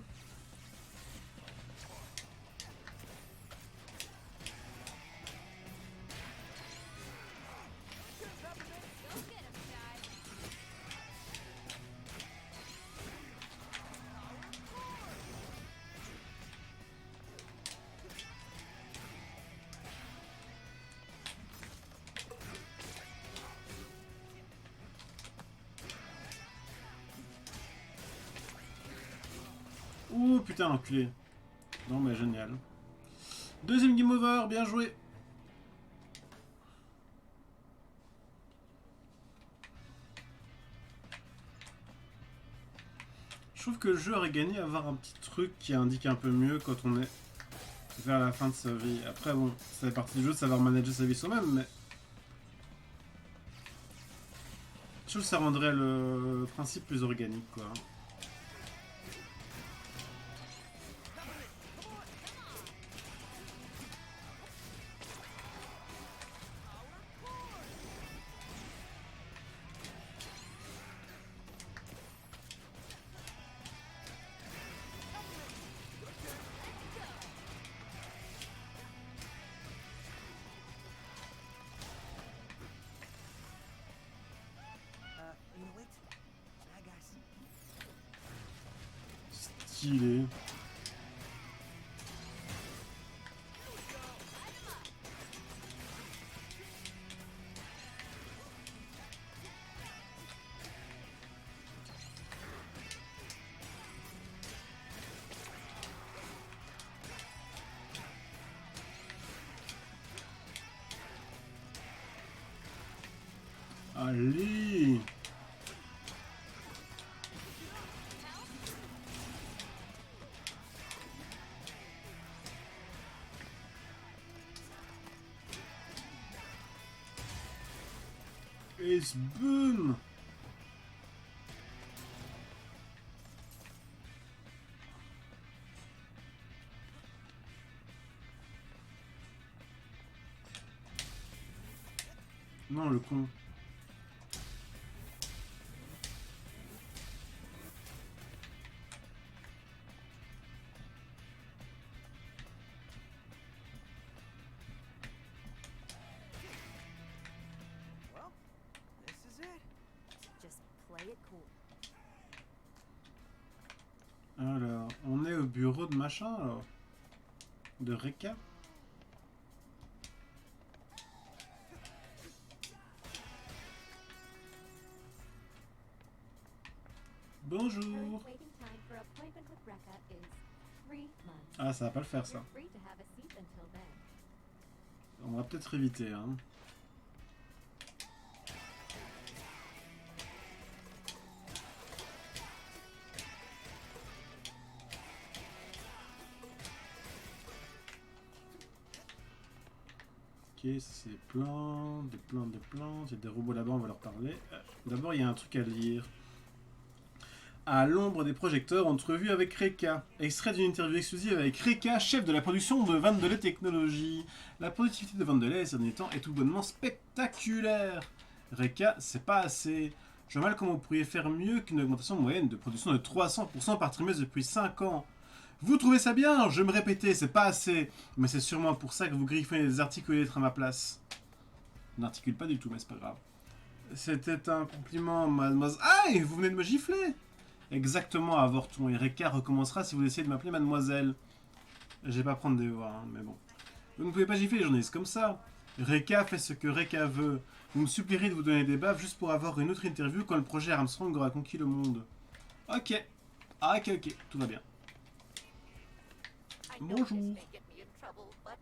guys. Ouh, putain, l'enculé. Non, mais génial. Deuxième game over, bien joué. Je trouve que le jeu aurait gagné à avoir un petit truc qui indique un peu mieux quand on est vers la fin de sa vie. Après, bon, ça fait partie du jeu de savoir manager sa vie soi-même, mais... Je trouve que ça rendrait le principe plus organique, quoi. You know it? Bad guys. Stylé. Allez. Et boum. Non, le con. Well, this is it. Just play it cool. Alors, on est au bureau de machin, alors. De Reka. Bonjour. Current waiting time for appointment with Rekka is 3 months. Ah, ça va pas le faire, ça. You're free to have a seat until then. On va peut-être éviter, hein. Ok, ça c'est des plantes, des plantes, des plantes. Il y a des robots là-bas, on va leur parler. D'abord, il y a un truc à lire. À l'ombre des projecteurs, entrevue avec Reka. Extrait d'une interview exclusive avec Reka, chef de la production de Vandelay Technologies. La productivité de Vandelay ces derniers temps est tout bonnement spectaculaire. Reka, c'est pas assez. Je vois mal comment vous pourriez faire mieux qu'une augmentation moyenne de production de 300% par trimestre depuis 5 ans. Vous trouvez ça bien? Je me répétais, c'est pas assez. Mais c'est sûrement pour ça que vous griffonnez des articles au lieu d'être à ma place. Je n'articule pas du tout, mais c'est pas grave. C'était un compliment, mademoiselle. Aïe, vous venez de me gifler! Exactement, avorton. Et Reka recommencera si vous essayez de m'appeler mademoiselle. Je vais pas prendre des voix, hein, mais bon. Vous ne pouvez pas gifler les journalistes comme ça. Reka fait ce que Reka veut. Vous me supplierez de vous donner des baffes juste pour avoir une autre interview quand le projet Armstrong aura conquis le monde. Ok. Ah, ok, tout va bien. I know Bonjour. this may get me in trouble, but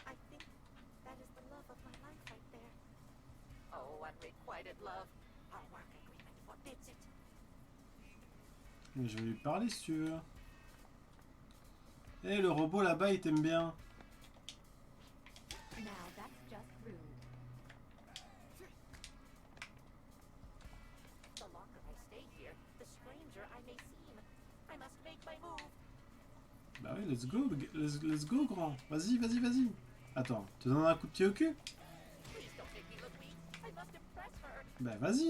I think that is the love of my life right there. Oh, unrequited love. Our work agreement forbids it. Mais je vais lui parler si tu veux. Eh, le robot là-bas, il t'aime bien. Now that's just rude. The longer I stay here, the stranger I may seem. I must make my move. Bah oui, let's go, grand. Vas-y. Attends, te donnes un coup de pied au cul? Please don't make me look weak. I must impress her. Bah vas-y.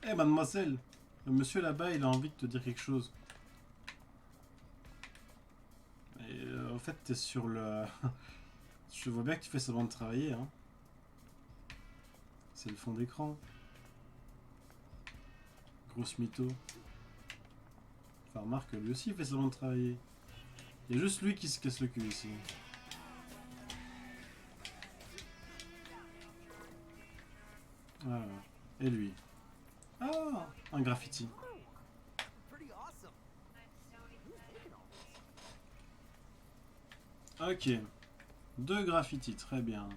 Eh, mademoiselle, le monsieur là-bas, il a envie de te dire quelque chose. Et en fait, t'es sur le... Je vois bien que tu fais semblant de travailler, hein. C'est le fond d'écran. Grosse mytho. Enfin, remarque, lui aussi, il fait semblant de travailler. Il y a juste lui qui se casse le cul ici. Voilà. Et lui. Ah, un graffiti. Pretty awesome. Who's making all this? Ok. 2 graffitis, très bien.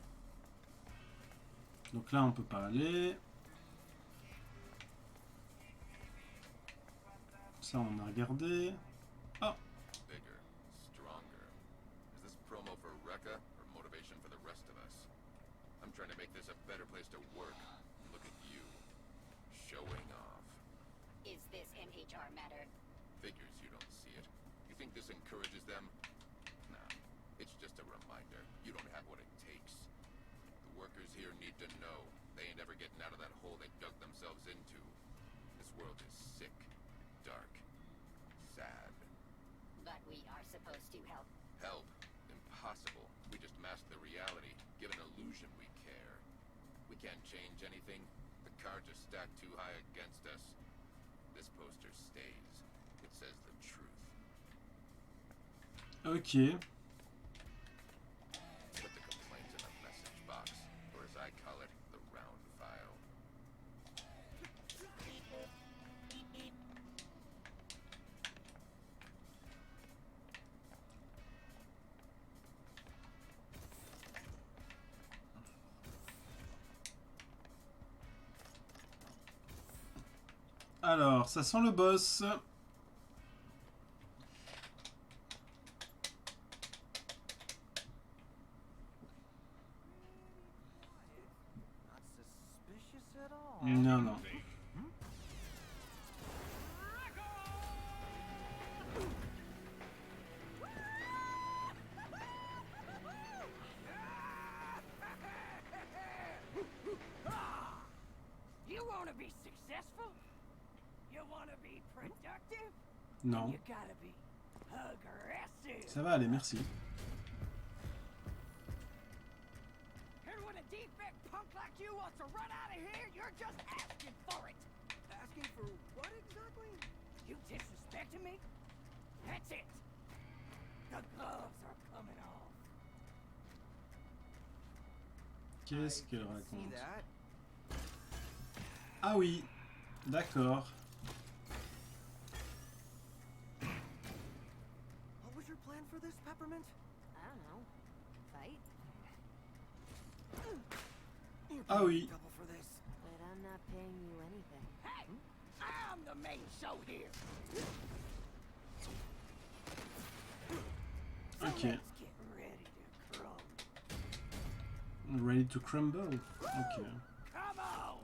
Donc là, on peut pas aller. Ça, on a regardé. Ah, Bigger, stronger. Is this promo for Rekka or motivation for the rest of us? I'm trying to make this a better place to work. Look at you. Showing off. Is this an HR matter? Figures you don't see it. You think this encourages them? Nah. It's just a reminder. You don't have what it takes. The workers here need to know. They ain't ever getting out of that hole they dug themselves into. This world is sick, dark, sad. But we are supposed to help. Help? Impossible. We just mask the reality, give an illusion we care. We can't change anything. The cards are stacked too high against us. This poster stays. It says the truth. ok. Put the complaints in a message box, or as I call it, the round file. Alors, ça sent le boss. Not suspicious at all. Non. You want to be successful? You want to be productive? Non. You gotta be aggressive. Ça va aller, merci. And when a defect punk like you wants to run out of here, you're just asking for it. Asking for what exactly? You disrespecting me? That's it. The gloves are coming off. Qu'est-ce qu'elle See raconte? that? Ah oui, d'accord. What was your plan for this, Peppermint? I don't know. Fight? You're Ah gonna oui. get in trouble for this. But I'm not paying you anything. Hey, I'm the main show here. So Ok. let's get ready to crumble. Ready to crumble. Ok. Come on!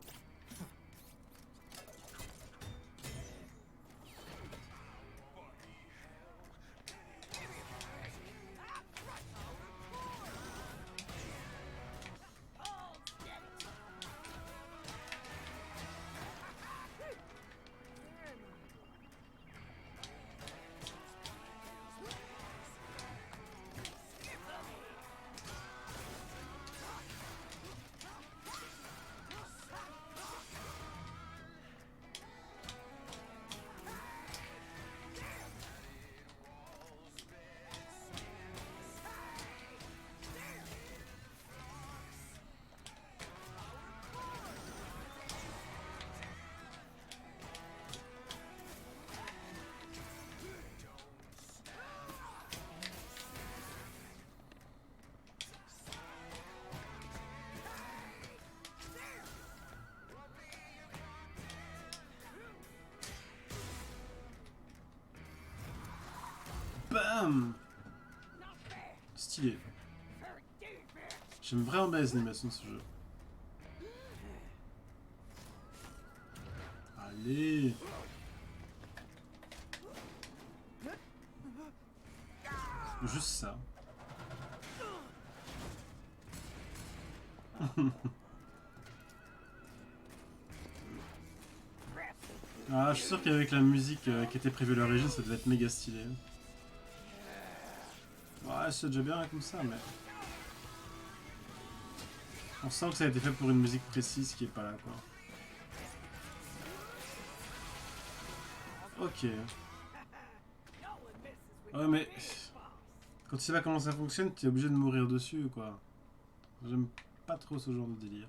Bam. Stylé. J'aime vraiment bien les animations de ce jeu. Allez. Juste ça. Ah, je suis sûr qu'avec la musique qui était prévue à l'origine, ça devait être méga stylé. Ouais, c'est déjà bien comme ça, mais... On sent que ça a été fait pour une musique précise qui est pas là, quoi. Ok. Ouais, mais... Quand tu sais pas comment ça fonctionne, tu es obligé de mourir dessus, quoi. J'aime pas trop ce genre de délire.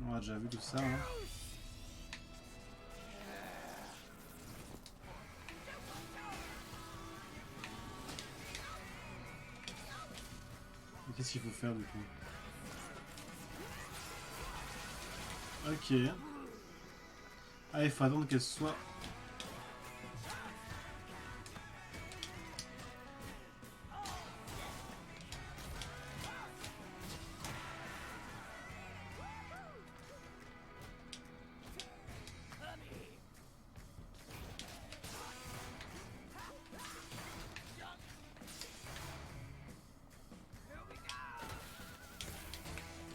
On a déjà vu tout ça, hein. Qu'est-ce qu'il faut faire du coup? Ok. Ah, il faut attendre qu'elle soit...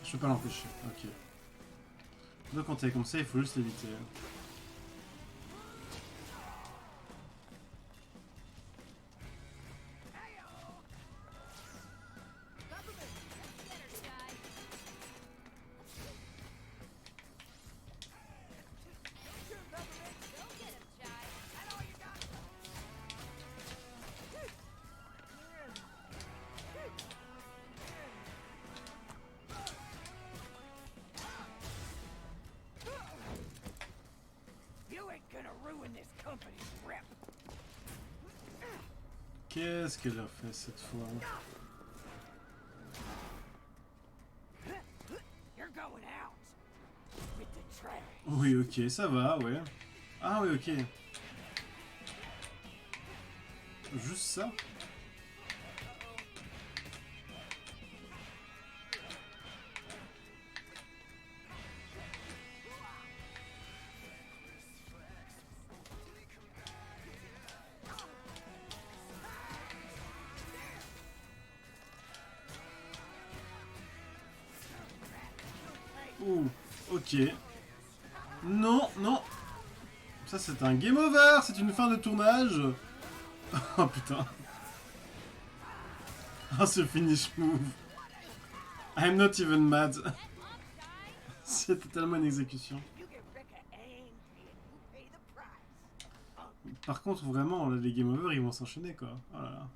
Je peux pas l'empêcher, ok. Donc quand t'es comme ça, il faut juste l'éviter. Qu'est-ce qu'elle a fait cette fois? Oui, ok, ça va, ouais. Ah oui, ok. Juste ça? Ouh, ok. Non, non. Ça, c'est un game over. C'est une fin de tournage. Oh, putain. Oh, ce finish move. I'm not even mad. C'est totalement une exécution. Par contre, vraiment, les game over, ils vont s'enchaîner, quoi. Oh là là.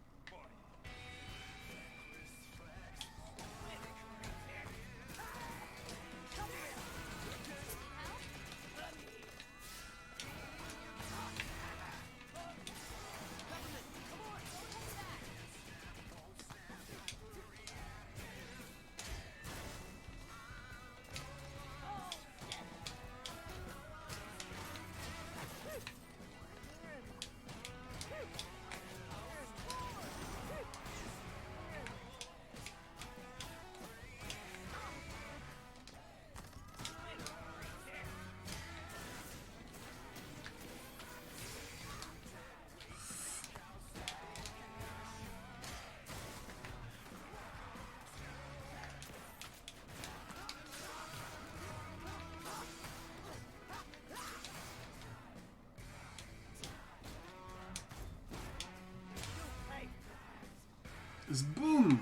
Boum!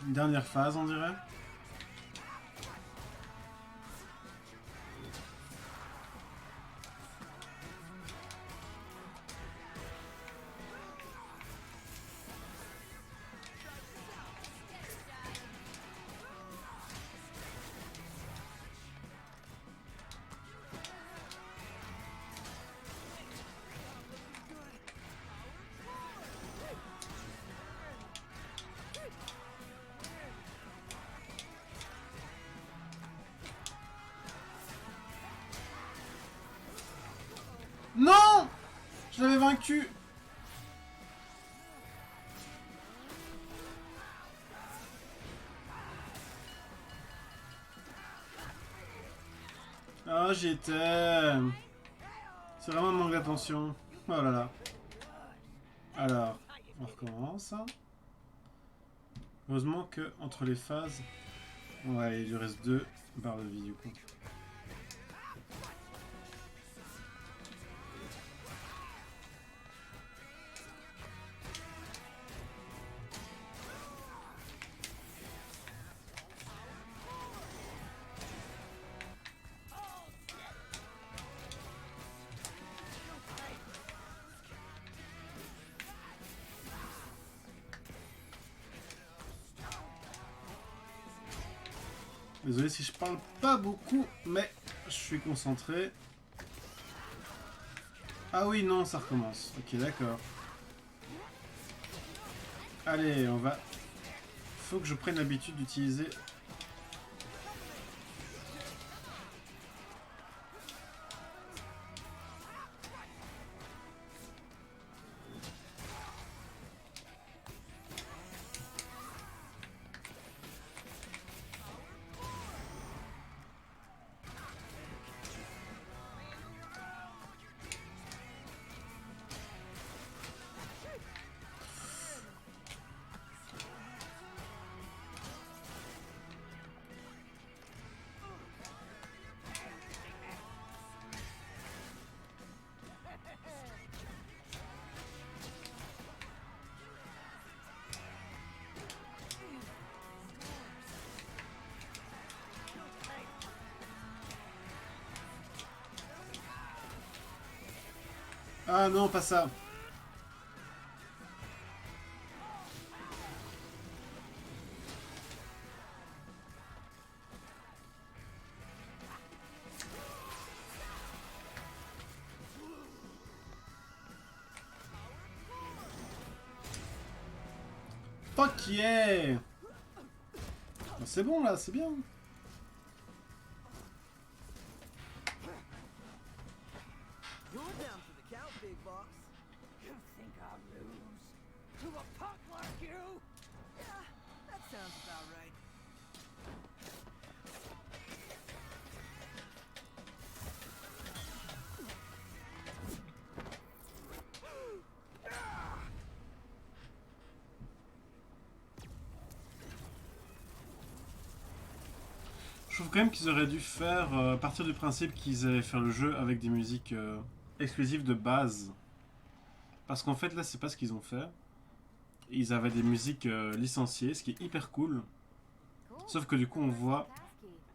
Une dernière phase, on dirait. vaincu. Ah, j'y étais. C'est vraiment un manque d'attention. Oh là là. Alors, on recommence. Heureusement que entre les phases... Ouais, il lui reste 2 barres de vie du coup. Désolé si je parle pas beaucoup, mais je suis concentré. Ah oui, non, ça recommence. Ok, d'accord. Allez, on va... Faut que je prenne l'habitude d'utiliser... Ah non, pas ça. Fuck yeah. C'est bon là, c'est bien. You're down for the count, big boss. You think I'll lose? To a punk like you? Yeah, that sounds about right. Je trouve quand même qu'ils auraient dû faire partir du principe qu'ils allaient faire le jeu avec des musiques exclusives de base. Parce qu'en fait là c'est pas ce qu'ils ont fait. Ils avaient des musiques licenciées, ce qui est hyper cool. Sauf que du coup on voit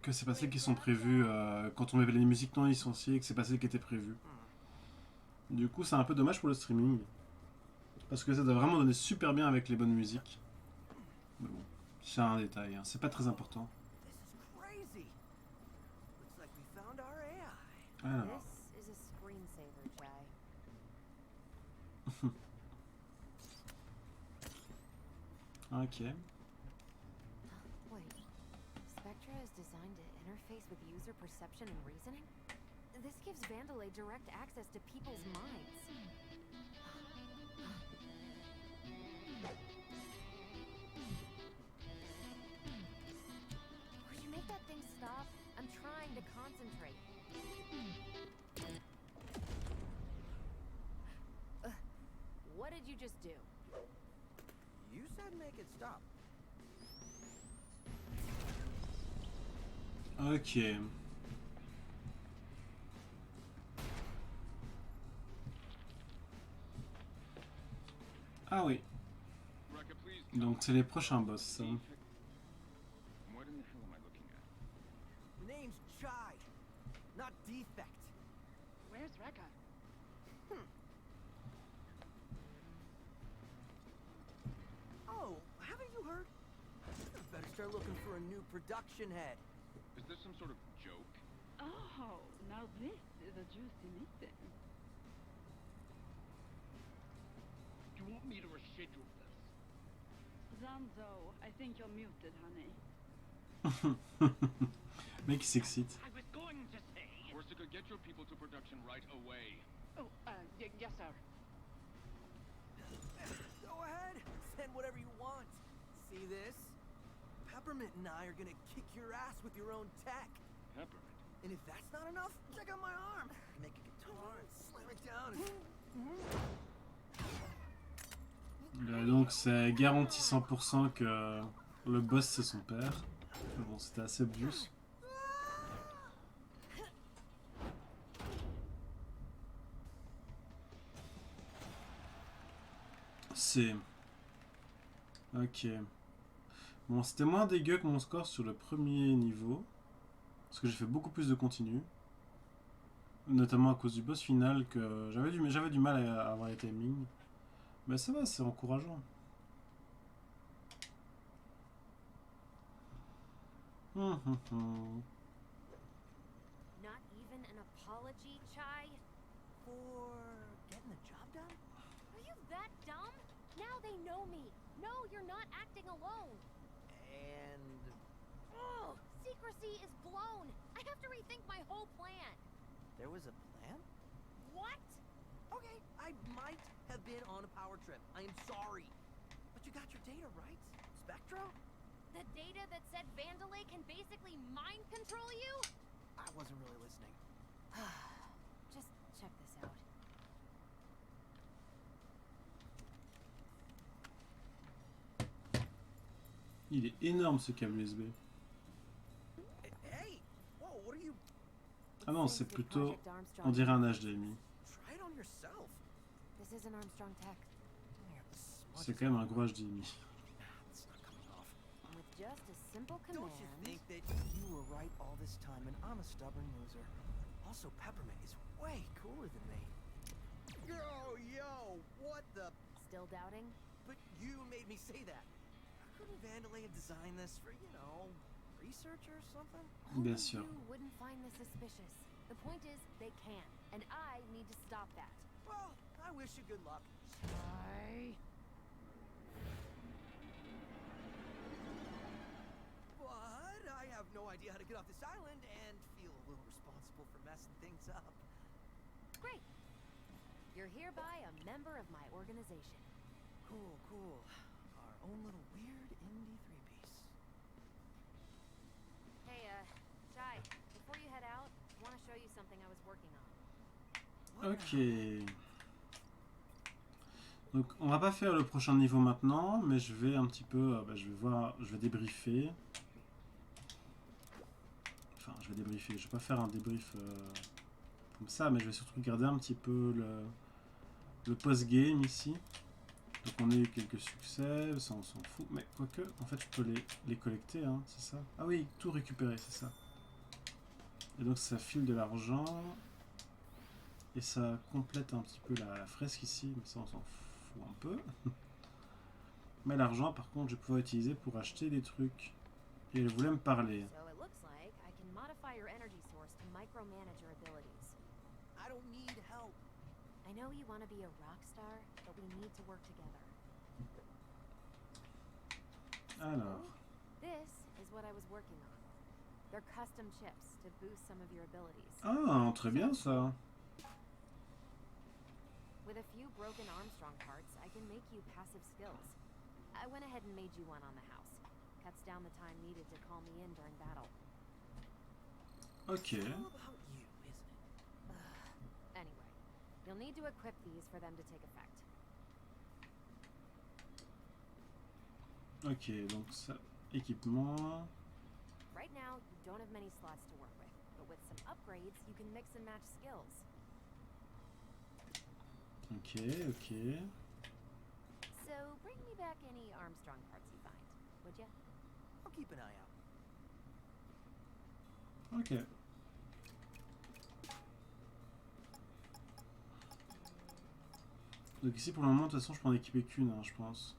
que c'est pas celles qui sont prévues quand on met les musiques non licenciées et que c'est pas celles qui étaient prévues. Du coup c'est un peu dommage pour le streaming. Parce que ça doit vraiment donner super bien avec les bonnes musiques. Mais bon, c'est un détail, hein. C'est pas très important. This is crazy. Looks like we found our AI. Alors. This is a screensaver, Jay. Ok. Wait. Spectra is designed to interface with user perception and reasoning? This gives Vandalay direct access to people's minds. Would you make that thing stop? I'm trying to concentrate. What did you just do? You said make it stop. Ok. Ah oui. Donc c'est les prochains boss. Ça. What in the hell am I looking at? Name's Chai, not Defect. Where's Rekka? Oh, haven't you heard? Better start looking for a new production head. Is this some sort of joke? Oh, now this is a juicy meeting. You want me to reschedule this? Zanzo, I think you're muted, honey. Mec il s'excite. I was going to say... Corsica, get your people to production right away. Oh, yes, sir. good. Send whatever you want. See this? Peppermint and I are gonna kick your ass with your own tech. Peppermint. And if that's not enough, check out my arm. Make a guitar and slam it down. Donc c'est garanti 100% que le boss c'est son père. Mais bon, c'était assez obvious. C'est... Ok. Bon, c'était moins dégueu que mon score sur le premier niveau. Parce que j'ai fait beaucoup plus de continu. Notamment à cause du boss final que j'avais du mal à avoir les timings. Mais ça va, c'est encourageant. Not even an apology, Chai? For getting the job done? Are you that dumb? Now they know me. No, you're not acting alone. And... Oh, secrecy is blown. I have to rethink my whole plan. there was a plan? What? Okay, I might have been on a power trip. I am sorry. But you got your data right? Spectra? The data that said Vandalay can basically mind control you? I wasn't really listening. Just check this out. Il est énorme ce câble USB. Hey! Whoa, what are you... Ah non, c'est plutôt... On dirait un HDMI. Try it on yourself. This isn't Armstrong Tech. C'est quand même un gros HDMI. It's not coming off. With just a simple Don't command. you think that you were right all this time and I'm a stubborn loser? Also, Peppermint is way cooler than me. Yo, what the... Still doubting? But you made me say that. Couldn't Vandalay have designed this for, you know, research or something? Bien Only sûr. you wouldn't find this suspicious. The point is, they can, and I need to stop that. Well, I wish you good luck. But I have no idea how to get off this island and feel a little responsible for messing things up. Great. You're hereby a member of my organization. Cool. Our own little weird indie three-piece. Hey, Shai, before you head out, I want to show you something I was working on. Ok. Donc on va pas faire le prochain niveau maintenant, mais je vais un petit peu, je vais débriefer. Enfin, je vais pas faire un débrief comme ça, mais je vais surtout regarder un petit peu le post-game ici. Donc on a eu quelques succès, ça on s'en fout, mais quoique, en fait je peux les collecter, hein, c'est ça? Ah oui, tout récupérer, c'est ça. Et donc ça file de l'argent, et ça complète un petit peu la fresque ici, mais ça on s'en fout un peu. Mais l'argent par contre je vais pouvoir utiliser pour acheter des trucs. Et elle voulait me parler. So it looks like I can modify your energy source to micromanage your abilities. I don't need help. I know you want to be a rock star, but we need to work together. Alors, This is what I was working on. They're custom chips to boost some of your abilities. ah, très bien ça. With a few broken Armstrong parts, I can make you passive skills. I went ahead and made you one on the house. Cuts down the time needed to call me in during battle. Ok. It's all about you, isn't it? Anyway, you'll need to equip these for them to take effect. Ok, donc ça, équipement. Right now, you don't have many slots to work with, but with some upgrades, you can mix and match skills. Ok. So bring me back any Armstrong parts you find, would ya? I'll keep an eye out. Ok. Donc ici pour le moment, de toute façon, je peux en équiper qu'une, hein, je pense.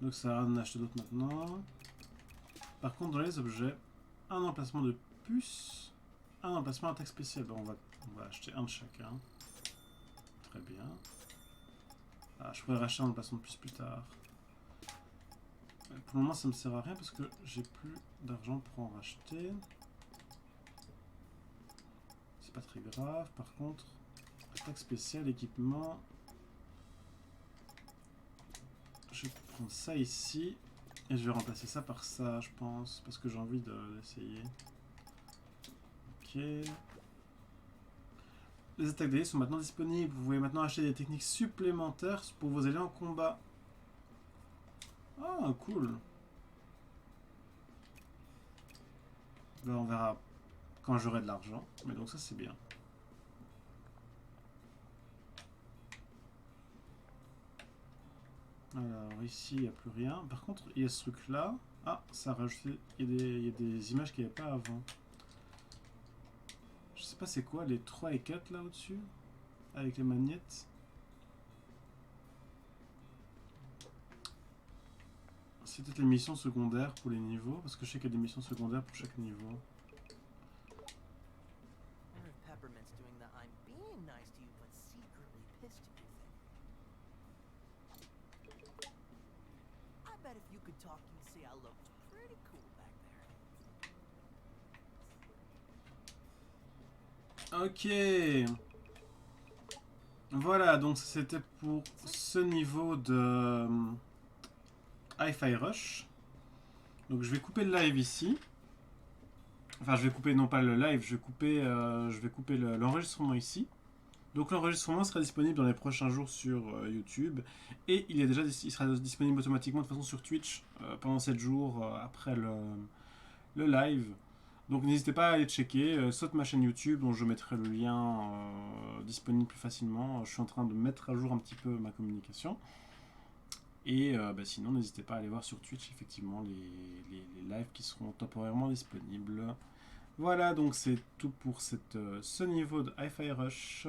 Donc ça va en acheter d'autres maintenant. Par contre, dans les objets, un emplacement de puce, un emplacement attaque spéciale. Bon, on va acheter un de chacun. Très bien. Ah, je pourrais racheter un emplacement de puce plus tard. Mais pour le moment, ça me sert à rien parce que j'ai plus d'argent pour en racheter. C'est pas très grave. Par contre, attaque spéciale, équipement. je vais prendre ça ici. Et je vais remplacer ça par ça, je pense. Parce que j'ai envie d'essayer. Ok. Les attaques d'alliés sont maintenant disponibles. Vous pouvez maintenant acheter des techniques supplémentaires pour vos alliés en combat. Ah, cool. Là, on verra quand j'aurai de l'argent. Mais donc ça, c'est bien. Alors, ici, il n'y a plus rien. Par contre, il y a ce truc-là. Ah, ça a rajouté... Il y a des images qu'il n'y avait pas avant. Je sais pas c'est quoi, les 3 et 4 là au-dessus, avec les magnettes. C'est peut-être les missions secondaires pour les niveaux, parce que je sais qu'il y a des missions secondaires pour chaque niveau. I wonder if Peppermint's doing the I'm being nice to you but secretly pissed at you thing. I bet if you could talk, you'd say I looked pretty cool back there. Ok. Voilà, donc c'était pour ce niveau de Hi-Fi Rush. Donc je vais couper le live ici. Enfin, je vais couper non pas le live, je vais couper l'enregistrement ici. Donc l'enregistrement sera disponible dans les prochains jours sur YouTube. Et il sera disponible automatiquement de toute façon sur Twitch pendant 7 jours après le live. Donc n'hésitez pas à aller checker, saute ma chaîne YouTube dont je mettrai le lien disponible plus facilement. Je suis en train de mettre à jour un petit peu ma communication. Et sinon n'hésitez pas à aller voir sur Twitch effectivement les lives qui seront temporairement disponibles. Voilà, donc c'est tout pour ce niveau de Hi-Fi Rush.